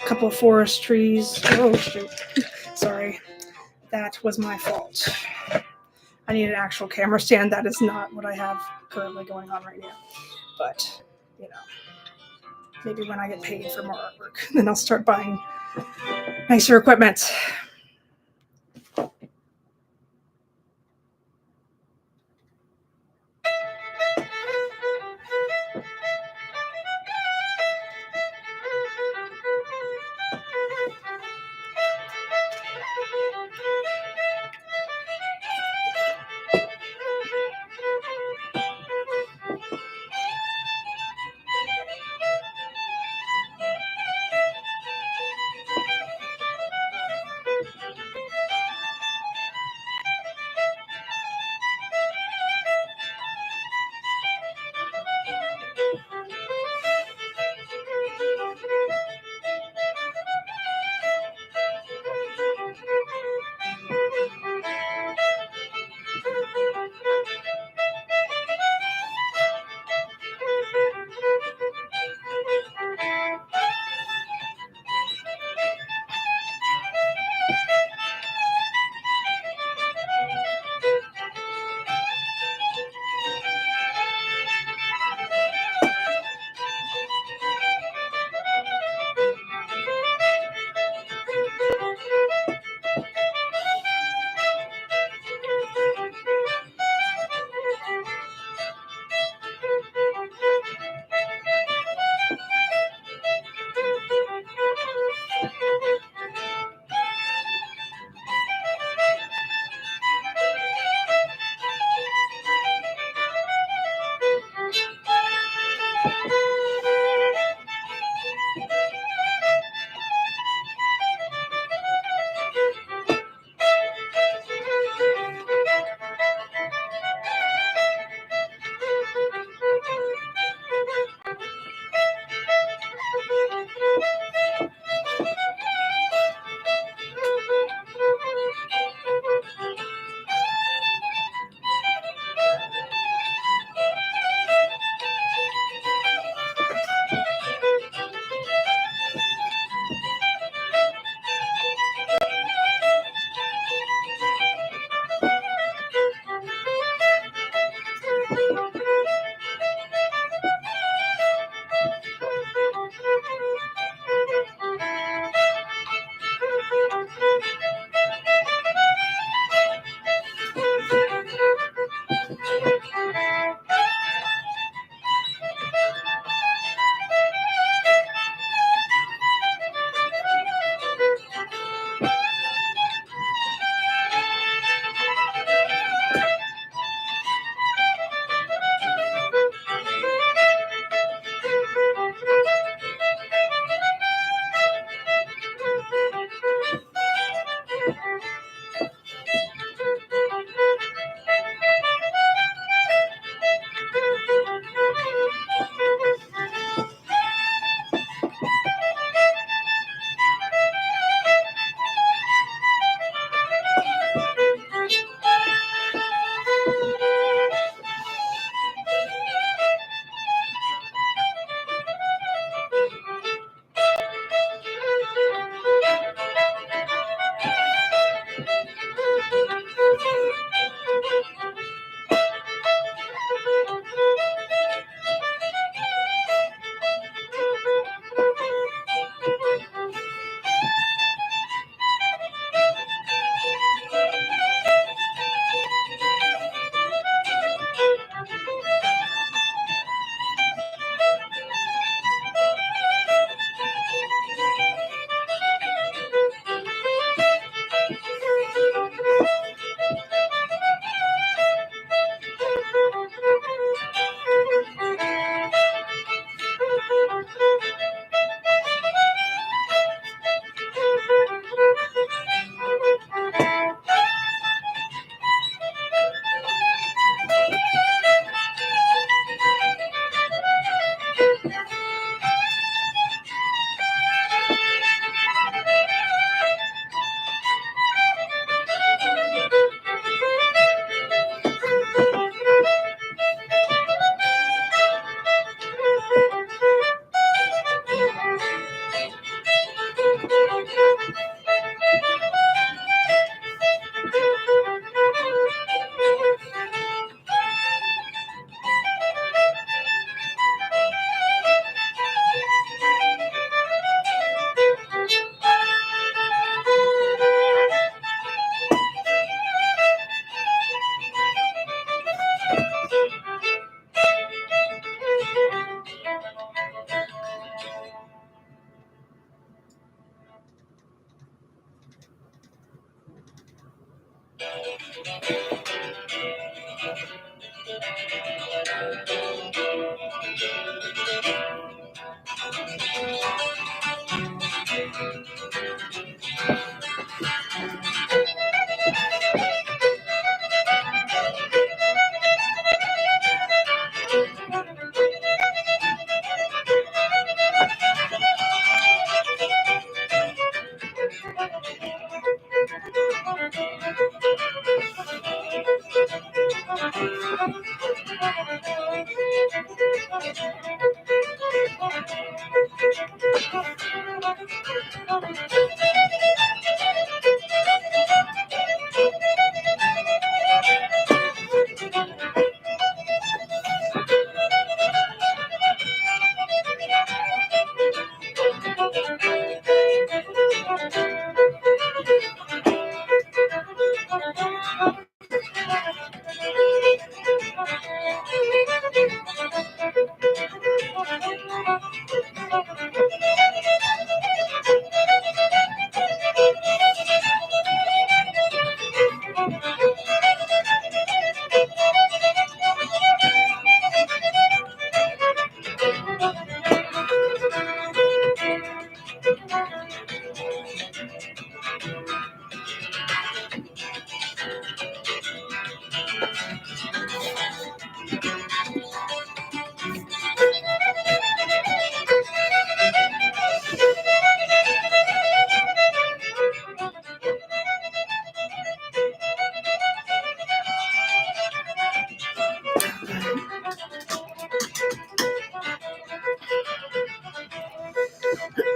couple of forest trees. Oh, shoot. Sorry. That was my fault. I need an actual camera stand. That is not what I have currently going on right now. But, maybe when I get paid for more artwork, then I'll start buying nicer equipment.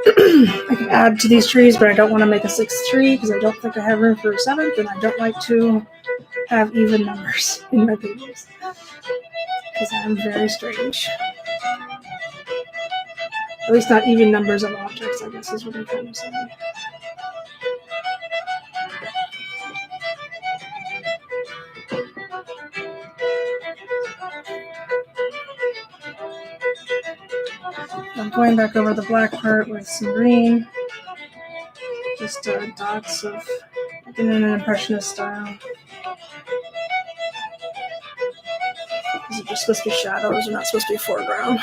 I can add to these trees, but I don't want to make a sixth tree because I don't think I have room for a seventh, and I don't like to have even numbers in my pages because I'm very strange. At least not even numbers of objects, I guess is what I'm trying to say. I'm going back over the black part with some green, just dots of, in an impressionist style. These are just supposed to be shadows, they're not supposed to be foreground.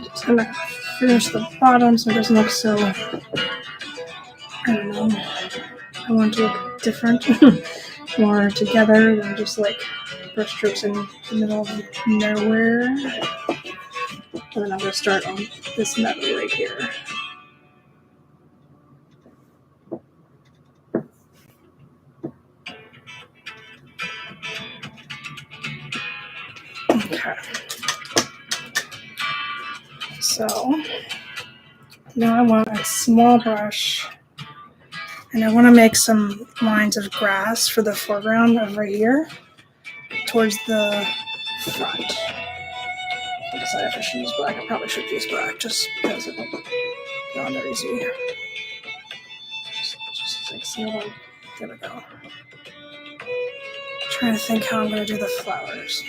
Just gonna finish the bottom so it doesn't look so, I don't know, I want to look different, more together than just like brush strokes in the middle of nowhere. And then I'm gonna start on this metal right here. Okay. So now I want a small brush, and I want to make some lines of grass for the foreground of right here towards the front. I decided if I should use black, I probably should use black just because it'll go on there easy. Just like single. There we go. Trying to think how I'm going to do the flowers.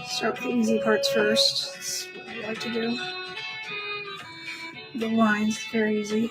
Start with the easy parts first. That's what I like to do. The lines, very easy.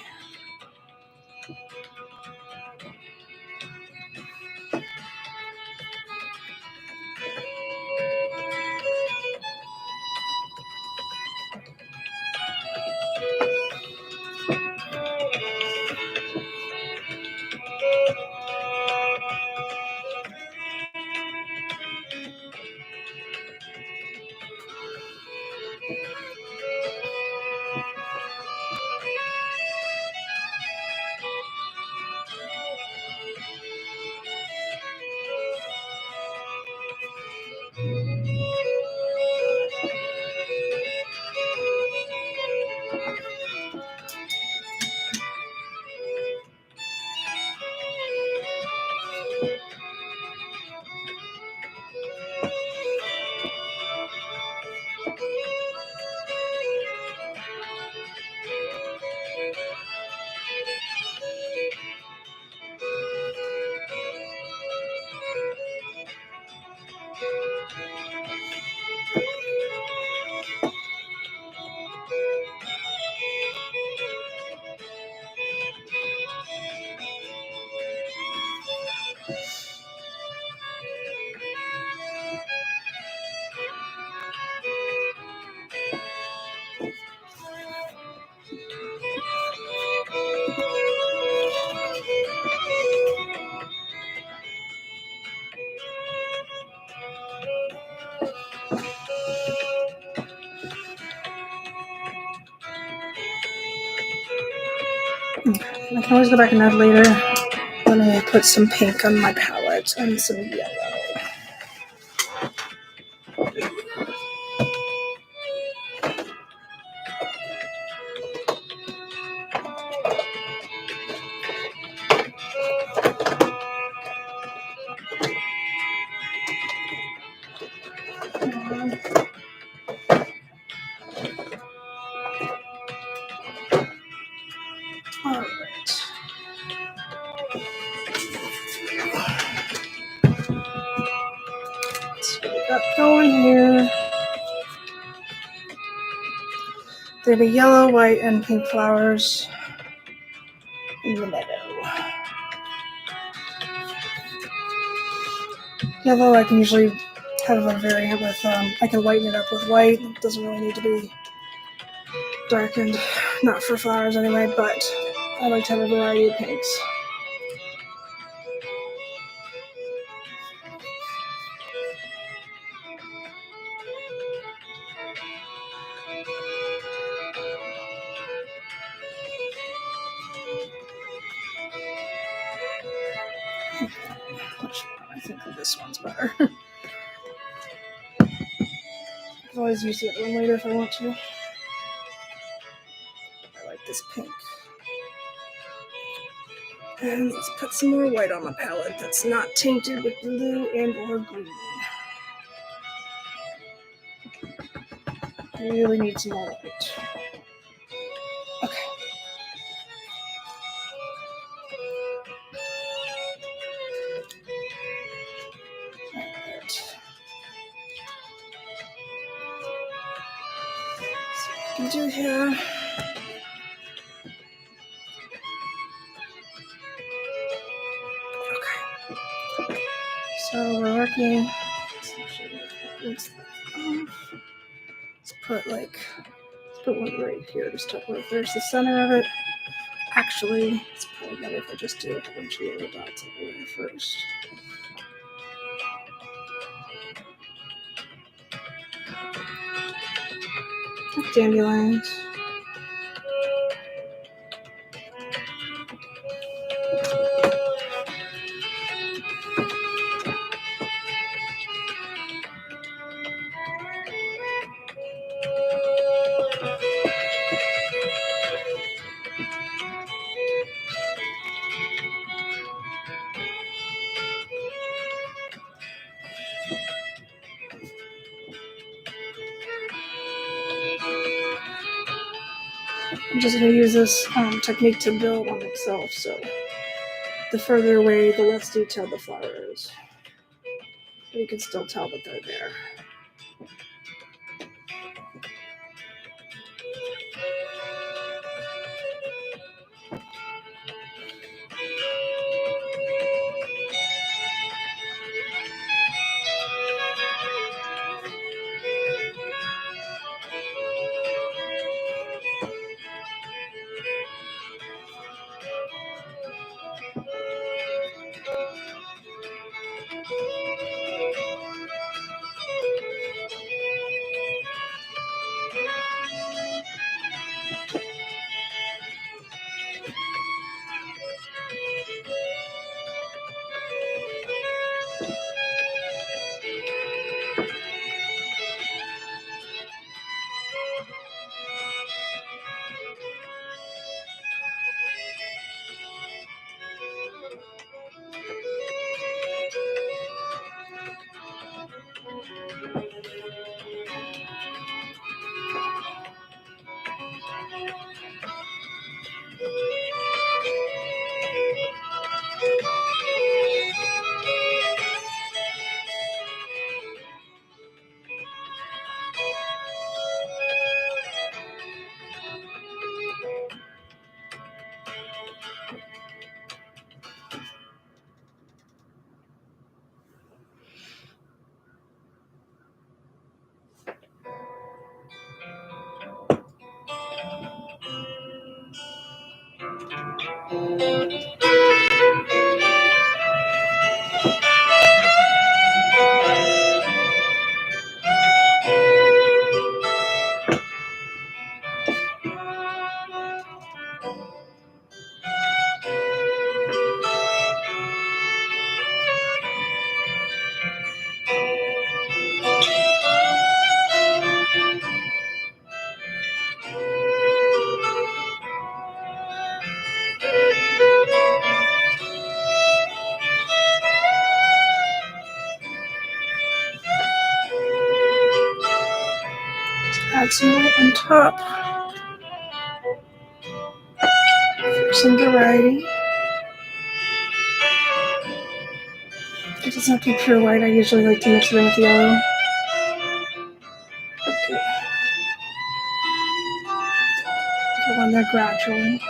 I can always go back and add later. Let me put some pink on my palette and some yellow. Alright. So we got going here. There'll be yellow, white, and pink flowers in the meadow. Yellow, I can usually have a variant with, I can whiten it up with white. It doesn't really need to be darkened, not for flowers anyway, but I like to have a variety of pinks. I think this one's better. I can always use the other one later if I want to. I like this pink. And let's put some more white on my palette that's not tainted with blue and or green. I really need some more white. Okay. Alright. So what we can do here. Okay. So we're working. Let's put one right here just to where there's the center of it. Actually, it's probably better if I just do a bunch of little dots everywhere first. Dandelions. I'm just going to use this technique to build on itself, so the further away, the less detailed the flower is. But you can still tell that they're there. Add some white on top for some variety. It doesn't have to be pure white. I usually like to mix it in with yellow. Okay. Go on there gradually.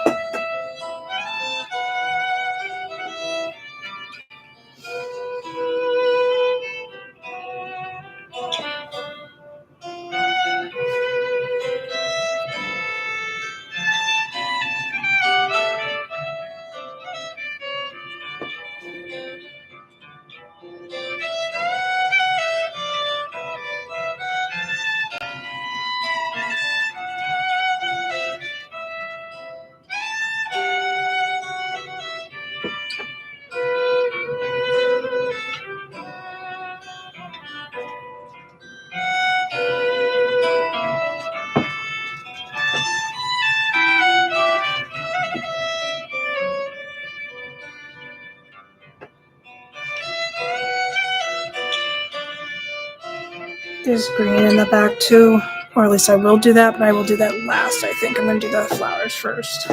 There's green in the back too, or at least I will do that, but I will do that last, I think. I'm going to do the flowers first.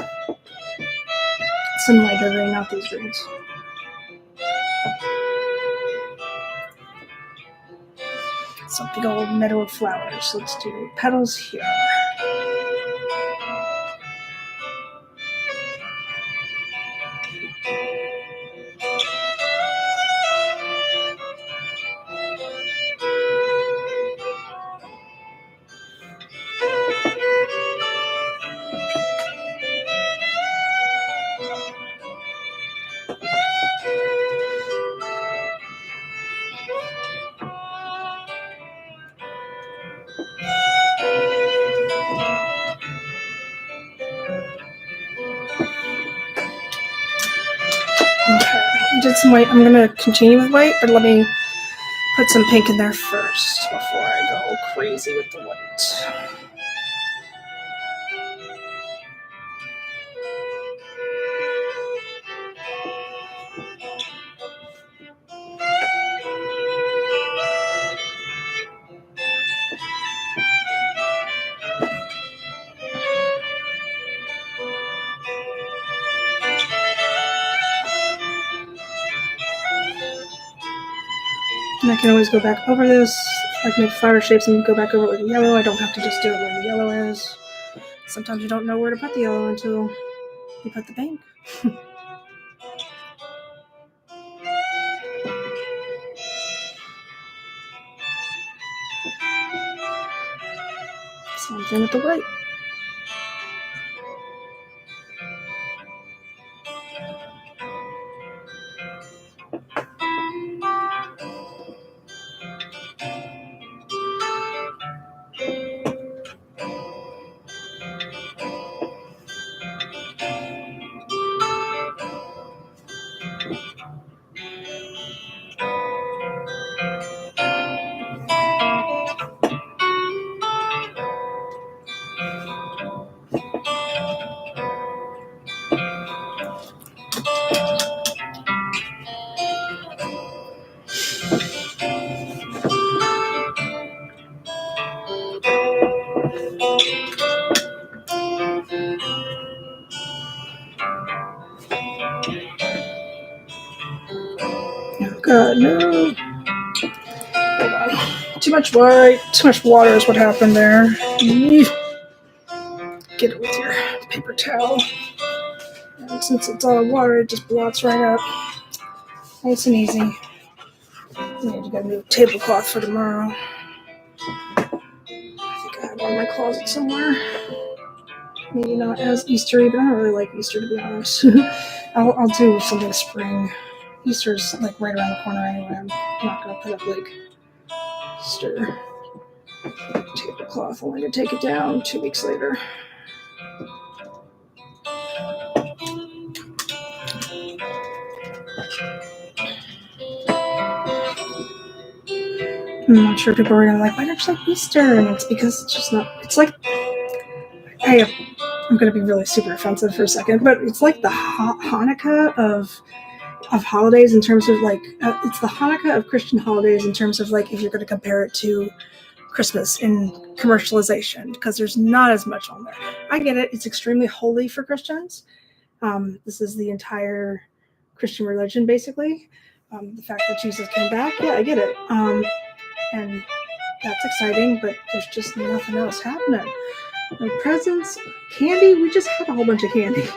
Some lighter green, not these greens. Some big old meadow of flowers. Let's do petals here. Okay, I did some white. I'm going to continue with white, but let me put some pink in there first before I go crazy with the white. And I can always go back over this. I can make flower shapes and go back over it with the yellow. I don't have to just do it where the yellow is. Sometimes you don't know where to put the yellow until you put the pink. Same thing with the white. Oh God, no. Hold on. Too much white, too much water is what happened there. Get it with your paper towel. And since it's all water, it just blots right up. Nice and easy. I need to get a new tablecloth for tomorrow. I think I have one in my closet somewhere. Maybe not as Eastery, but I don't really like Easter, to be honest. I'll do something spring. Easter's like right around the corner anyway. I'm not gonna put up like Easter tablecloth. Only to take it down 2 weeks later. I'm not sure people are gonna like, why don't you like Easter? And it's because it's just not. It's like I'm gonna be really super offensive for a second, but it's like the Hanukkah of holidays in terms of like it's the Hanukkah of Christian holidays in terms of like if you're going to compare it to Christmas in commercialization, because there's not as much on there. I get it. It's extremely holy for Christians. This is the entire Christian religion, basically. The fact that Jesus came back, yeah, I get it. And that's exciting, but there's just nothing else happening. Like presents, candy, we just had a whole bunch of candy.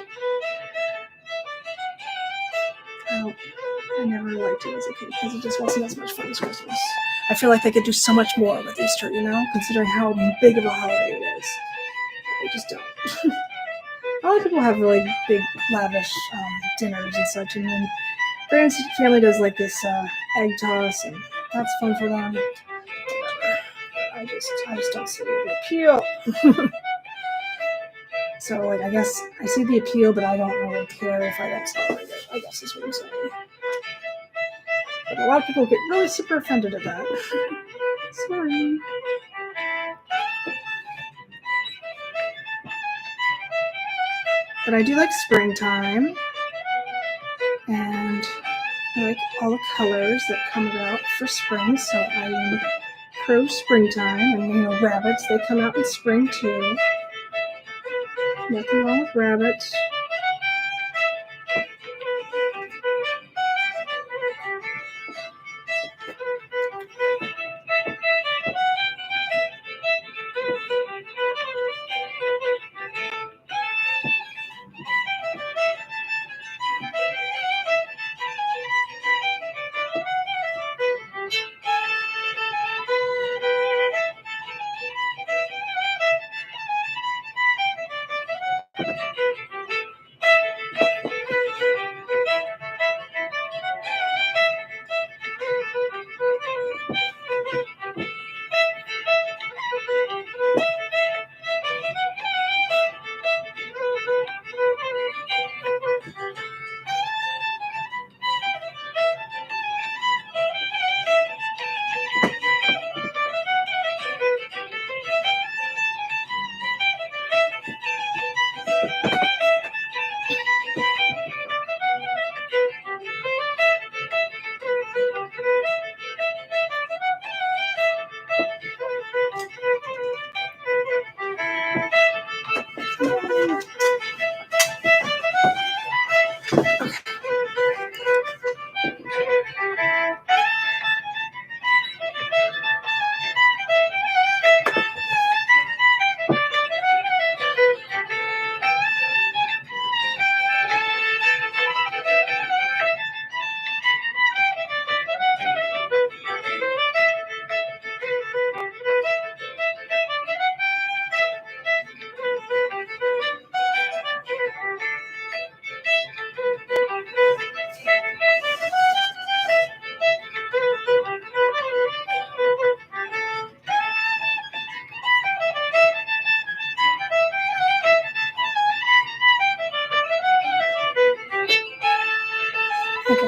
I never liked it as a kid because it just wasn't as much fun as Christmas. I feel like they could do so much more with Easter, considering how big of a holiday it is. They just don't. A lot of people have really big, lavish dinners and such, and then Brandon's family does like this egg toss, and that's fun for them. Whatever. I just don't see the appeal. So, like, I guess I see the appeal, but I don't really care if I don't celebrate it. I guess is what I'm saying. But a lot of people get really super offended at that. Sorry. But I do like springtime. And I like all the colors that come about for spring. So I am pro springtime. And, rabbits, they come out in spring too. Nothing wrong with rabbits.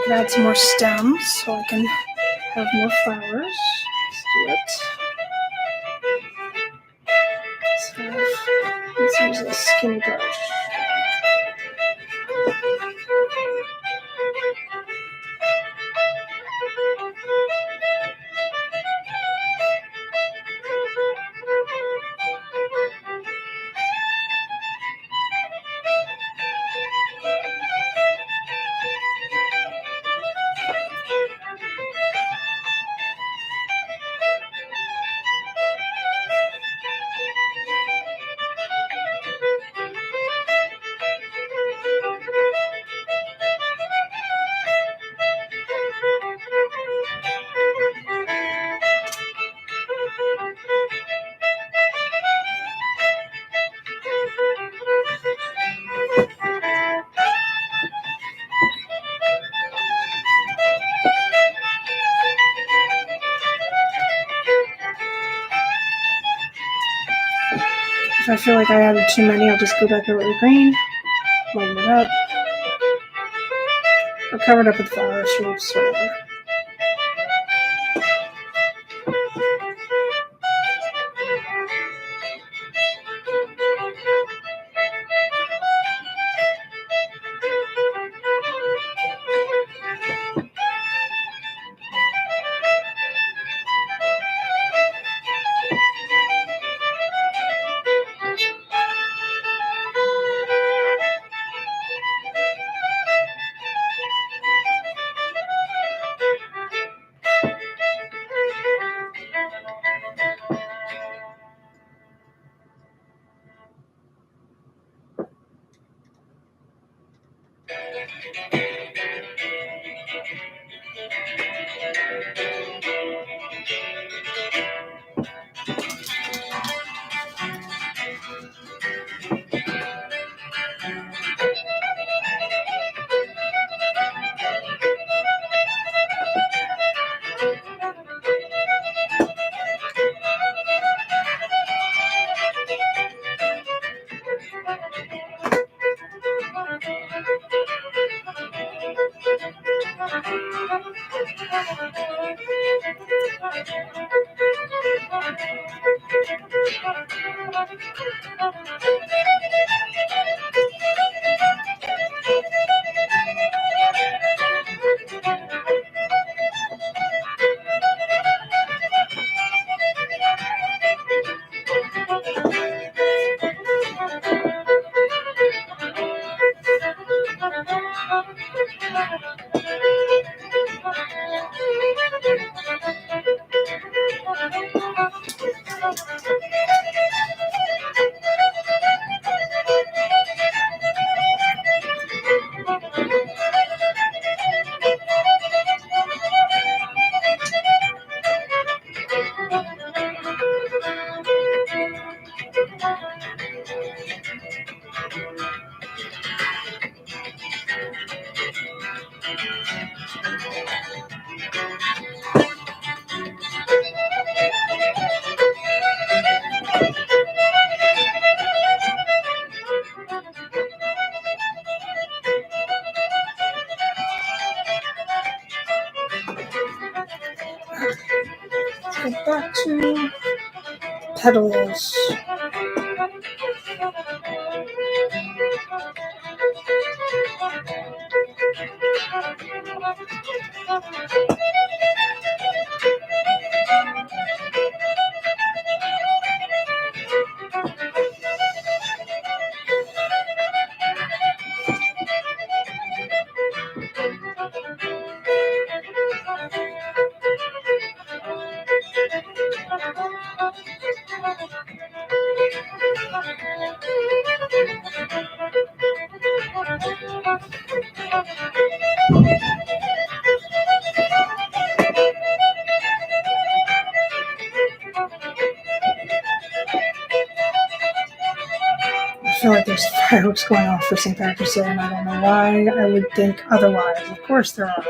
could add some more stems so I can have more flowers. Let's do it. Let's use this skinny brush. If I feel like I added too many, I'll just go back over the green, lighten it up, or cover it up with flower shapes, whatever. Go back to petals. I feel like there's fireworks going off for St. Patrick's Day, and I don't know why I would think otherwise. Of course there are.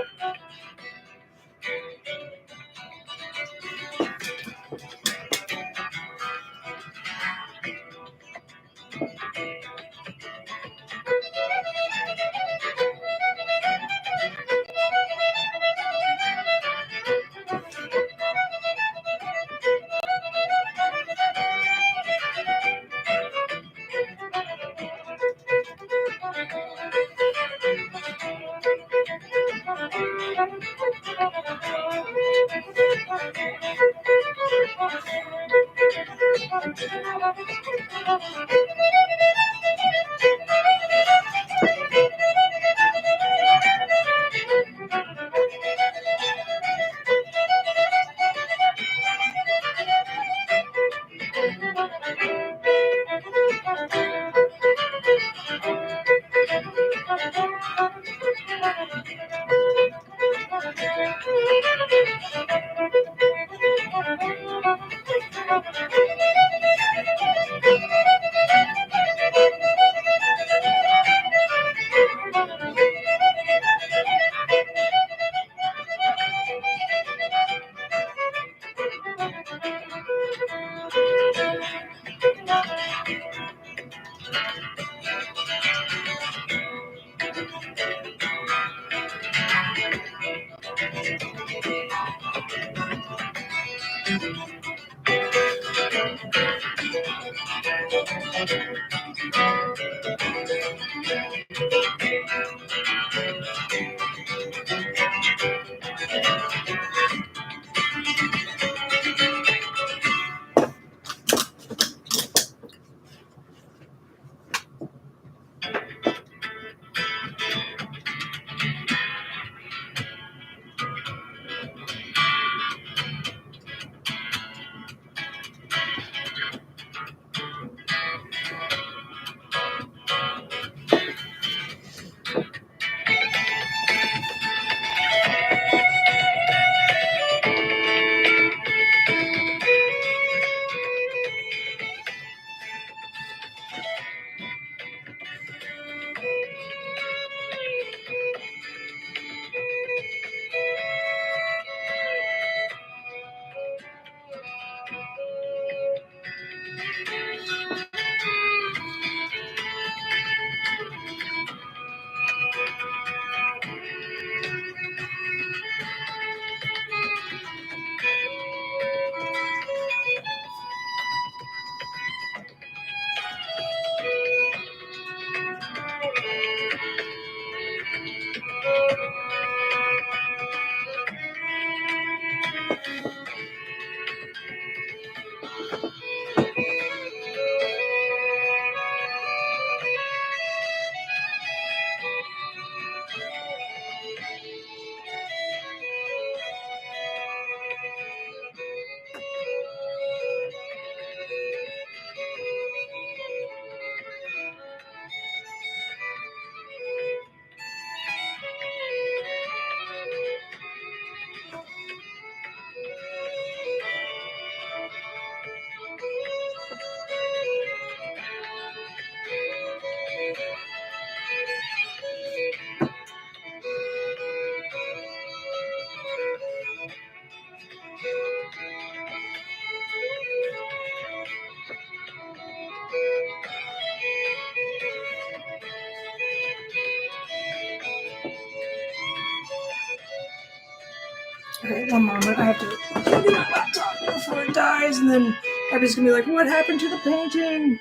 Okay, one moment. I have to do my laptop before it dies, and then everybody's gonna be like, "What happened to the painting?"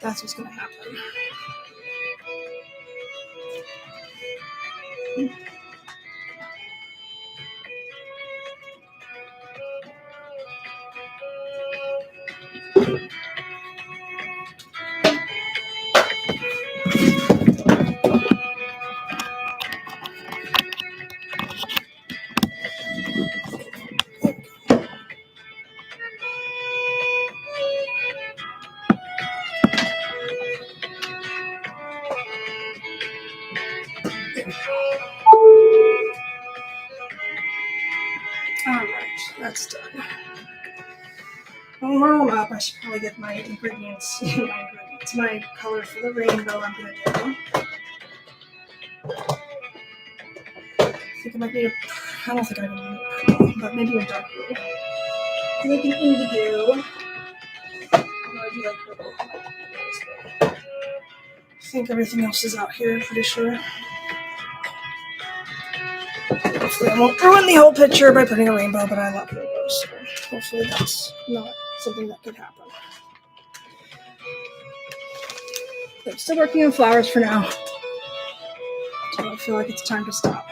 That's what's gonna happen. Alright, that's done. I'll warm up. I should probably get my ingredients, my colors for the rainbow I'm gonna do. I think I might need I don't think I need a purple, but maybe a dark blue. Make an indigo. I do like purple. I think everything else is out here, pretty sure. Hopefully I won't ruin the whole picture by putting a rainbow, but I love rainbows, so hopefully that's not something that could happen. I'm still working on flowers for now, so I feel like it's time to stop.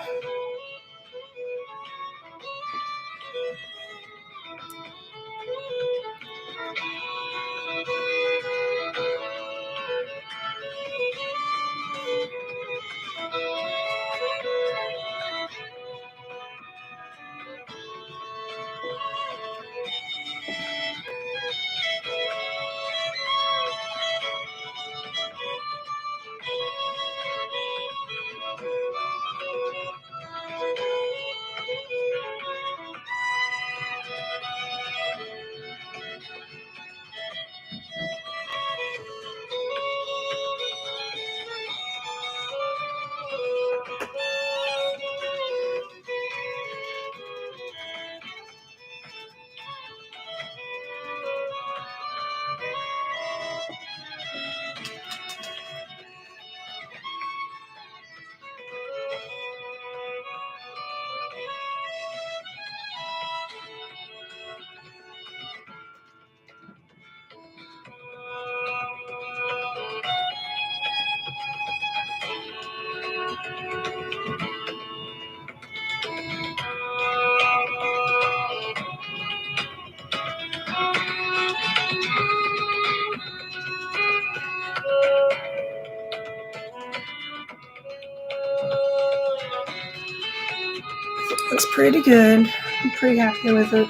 Looks pretty good. I'm pretty happy with it.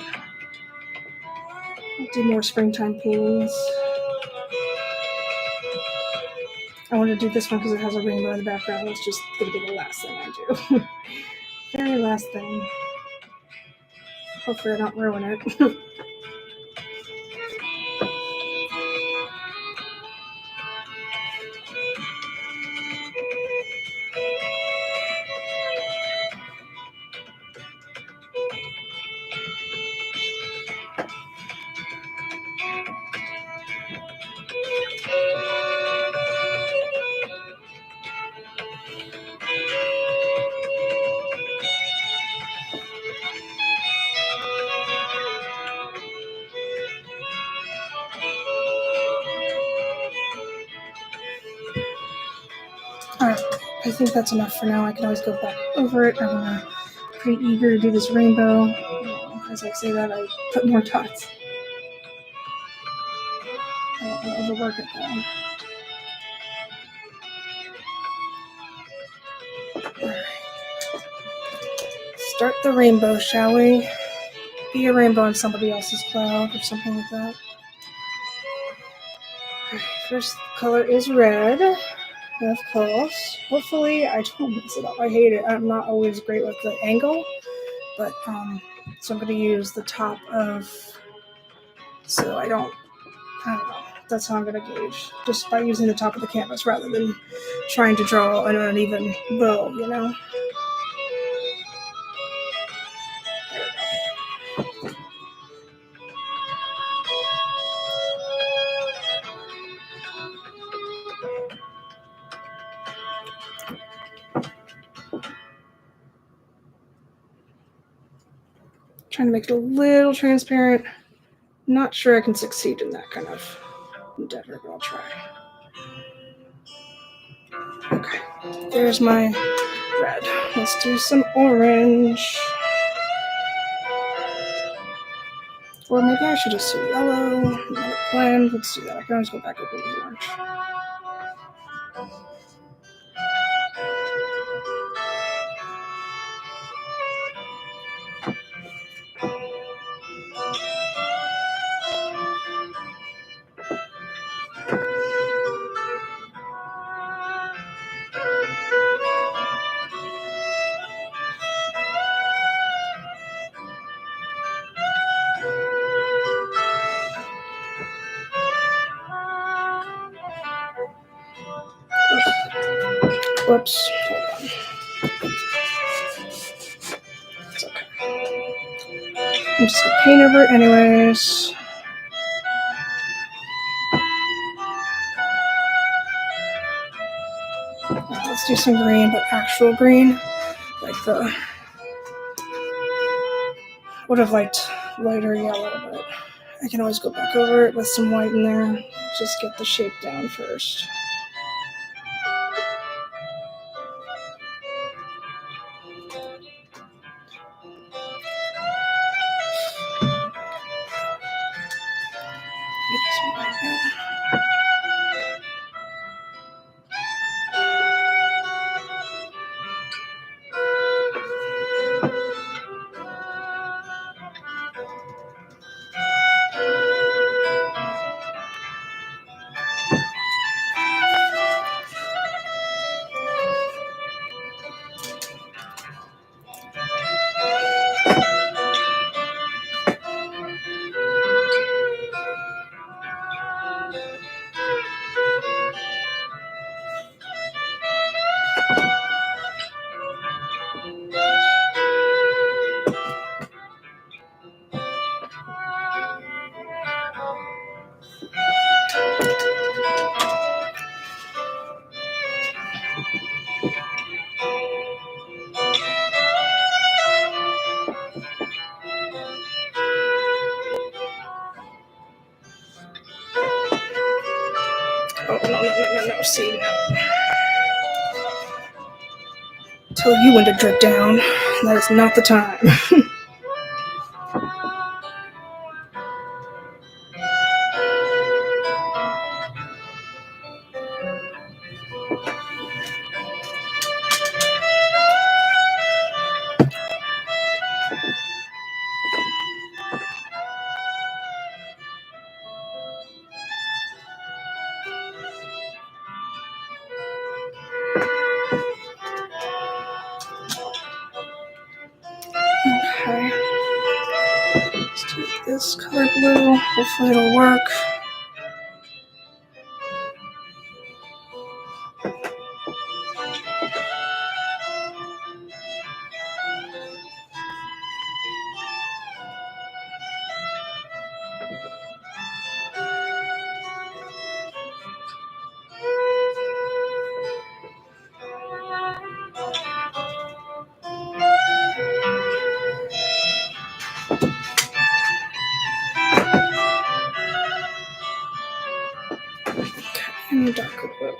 I'll do more springtime paintings. I want to do this one because it has a rainbow in the background. It's just going to be the last thing I do. Very last thing. Hopefully I don't ruin it. Alright, I think that's enough for now. I can always go back over it. I'm pretty eager to do this rainbow. As I say that, I put more dots. I don't want to overwork it though. Alright. Start the rainbow, shall we? Be a rainbow on somebody else's cloud or something like that. Alright, first color is red. Of course. Hopefully I don't mess it up. I hate it. I'm not always great with the angle, but so I'm going to use the top of, so I don't know. That's how I'm going to gauge, just by using the top of the canvas rather than trying to draw an uneven bow, you know? Trying to make it a little transparent. Not sure I can succeed in that kind of endeavor, but I'll try. Okay, there's my red. Let's do some orange. Or maybe I should just do yellow. Let it blend. Let's do that. I can always go back over the orange. Whoops. Hold on. It's okay. I'm just going to paint over it anyways. Let's do some green, but actual green. Like the... Would have liked lighter yellow, but I can always go back over it with some white in there. Just get the shape down first. Oh, no, see, no. Tell you when to drip down. That is not the time. this color blue. Hopefully it'll work. And darker blue.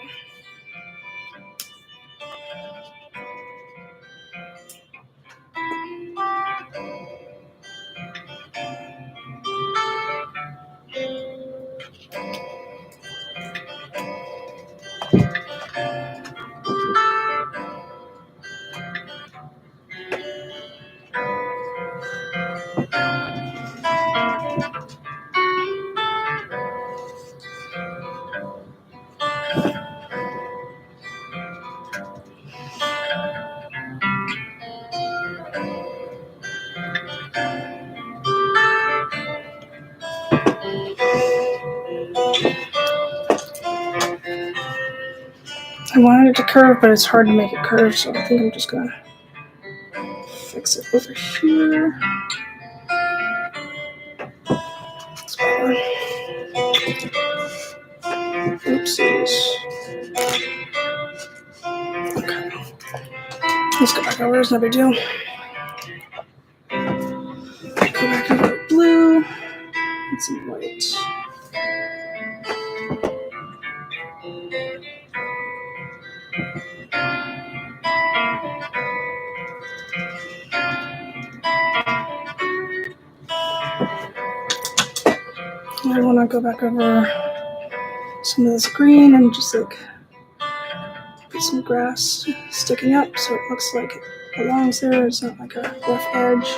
I wanted it to curve, but it's hard to make it curve, so I think I'm just gonna fix it over here. That's better. Oopsies. Okay. Let's go back over, it's no big deal. Go back over to blue and some white. And I want to go back over some of this green and just like put some grass sticking up so it looks like it belongs there. It's not like a rough edge.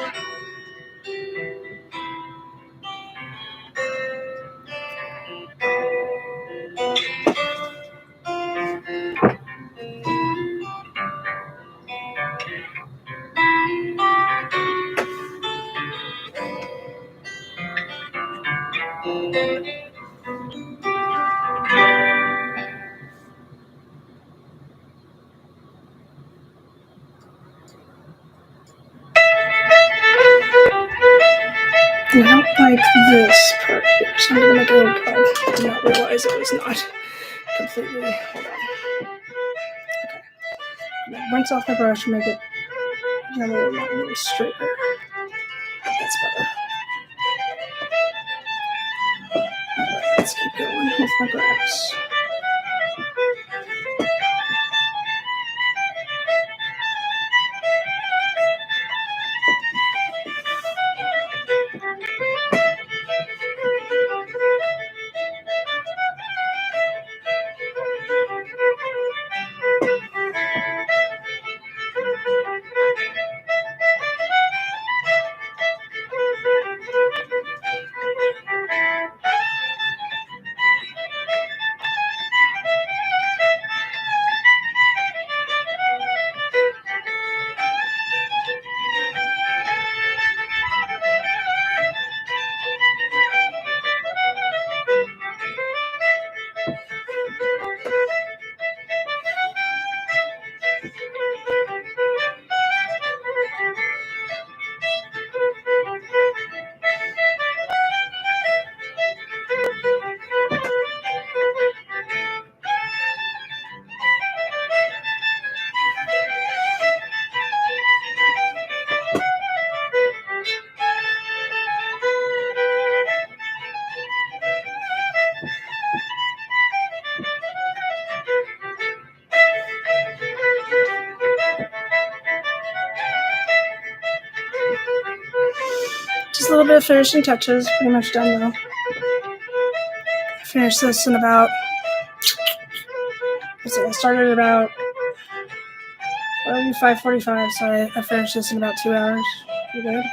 And I don't like this part here, so I'm going to make a little cut. I did not realize it was not completely. Hold on. Okay. I'm going to rinse off my brush and make it generally a little straighter. That's better. Alright, let's keep going with my grass. Just a little bit of finishing touches, pretty much done now. I finished this in about, I started at about 5:45, so I finished this in about 2 hours. Pretty good.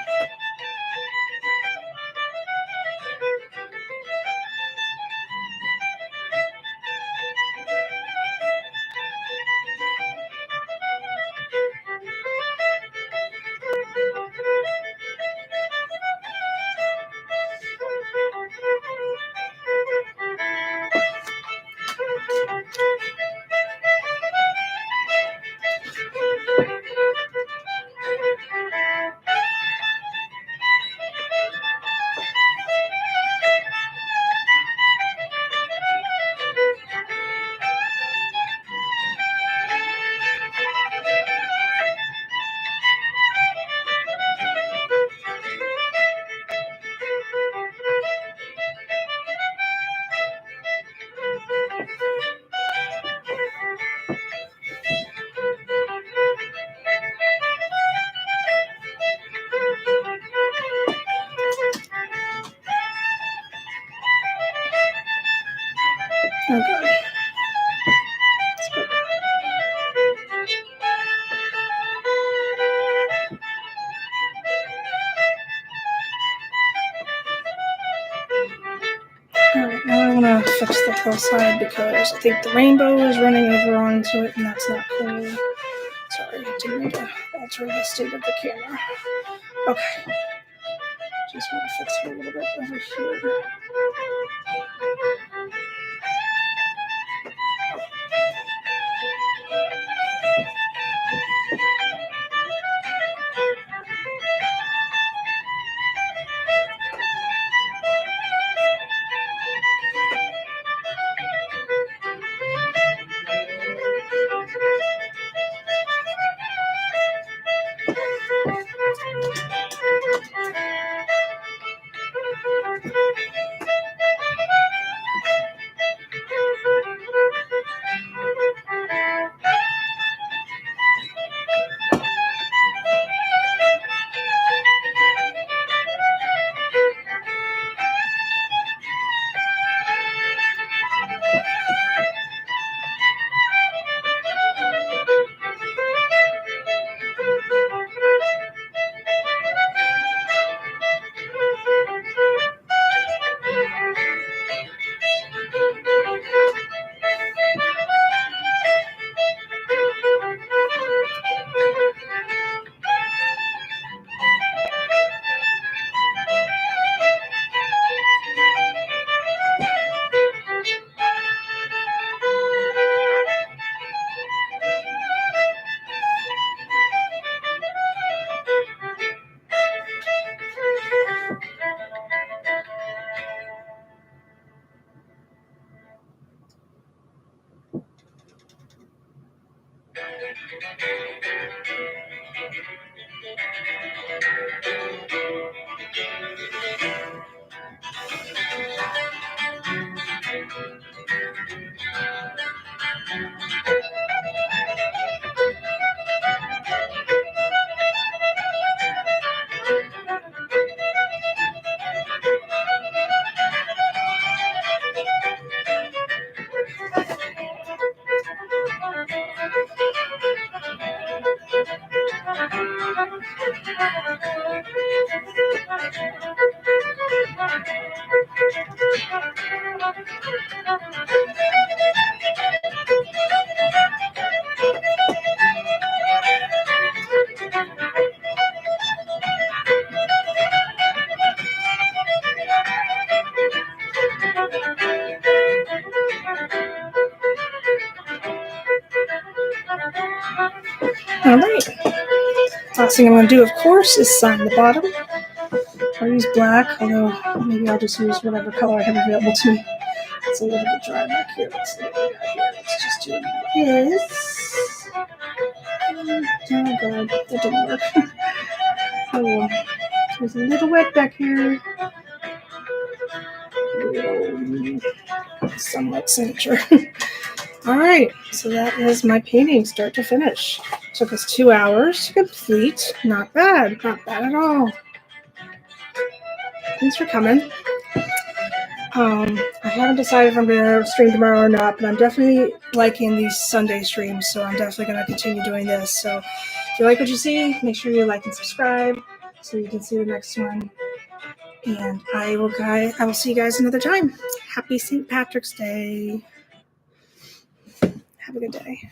hillside because I think the rainbow is running over onto it, and that's not cool. Sorry, I didn't mean to alter the state of the camera. Okay. Just want to fix it a little bit over here. All right. Last thing I'm going to do, of course, is sign the bottom. I'll use black, although maybe I'll just use whatever color I have available to me. It's a little bit dry back here. Let's see what we got here. Let's just do this. Oh, God. That didn't work. Oh, well. It was a little wet back here. Somewhat signature. All right, so that is my painting, start to finish. Took us 2 hours to complete. Not bad at all. Thanks for coming. I haven't decided if I'm going to stream tomorrow or not, but I'm definitely liking these Sunday streams, so I'm definitely going to continue doing this. So if you like what you see, make sure you like and subscribe so you can see the next one. And I will see you guys another time. Happy St. Patrick's Day. Have a good day.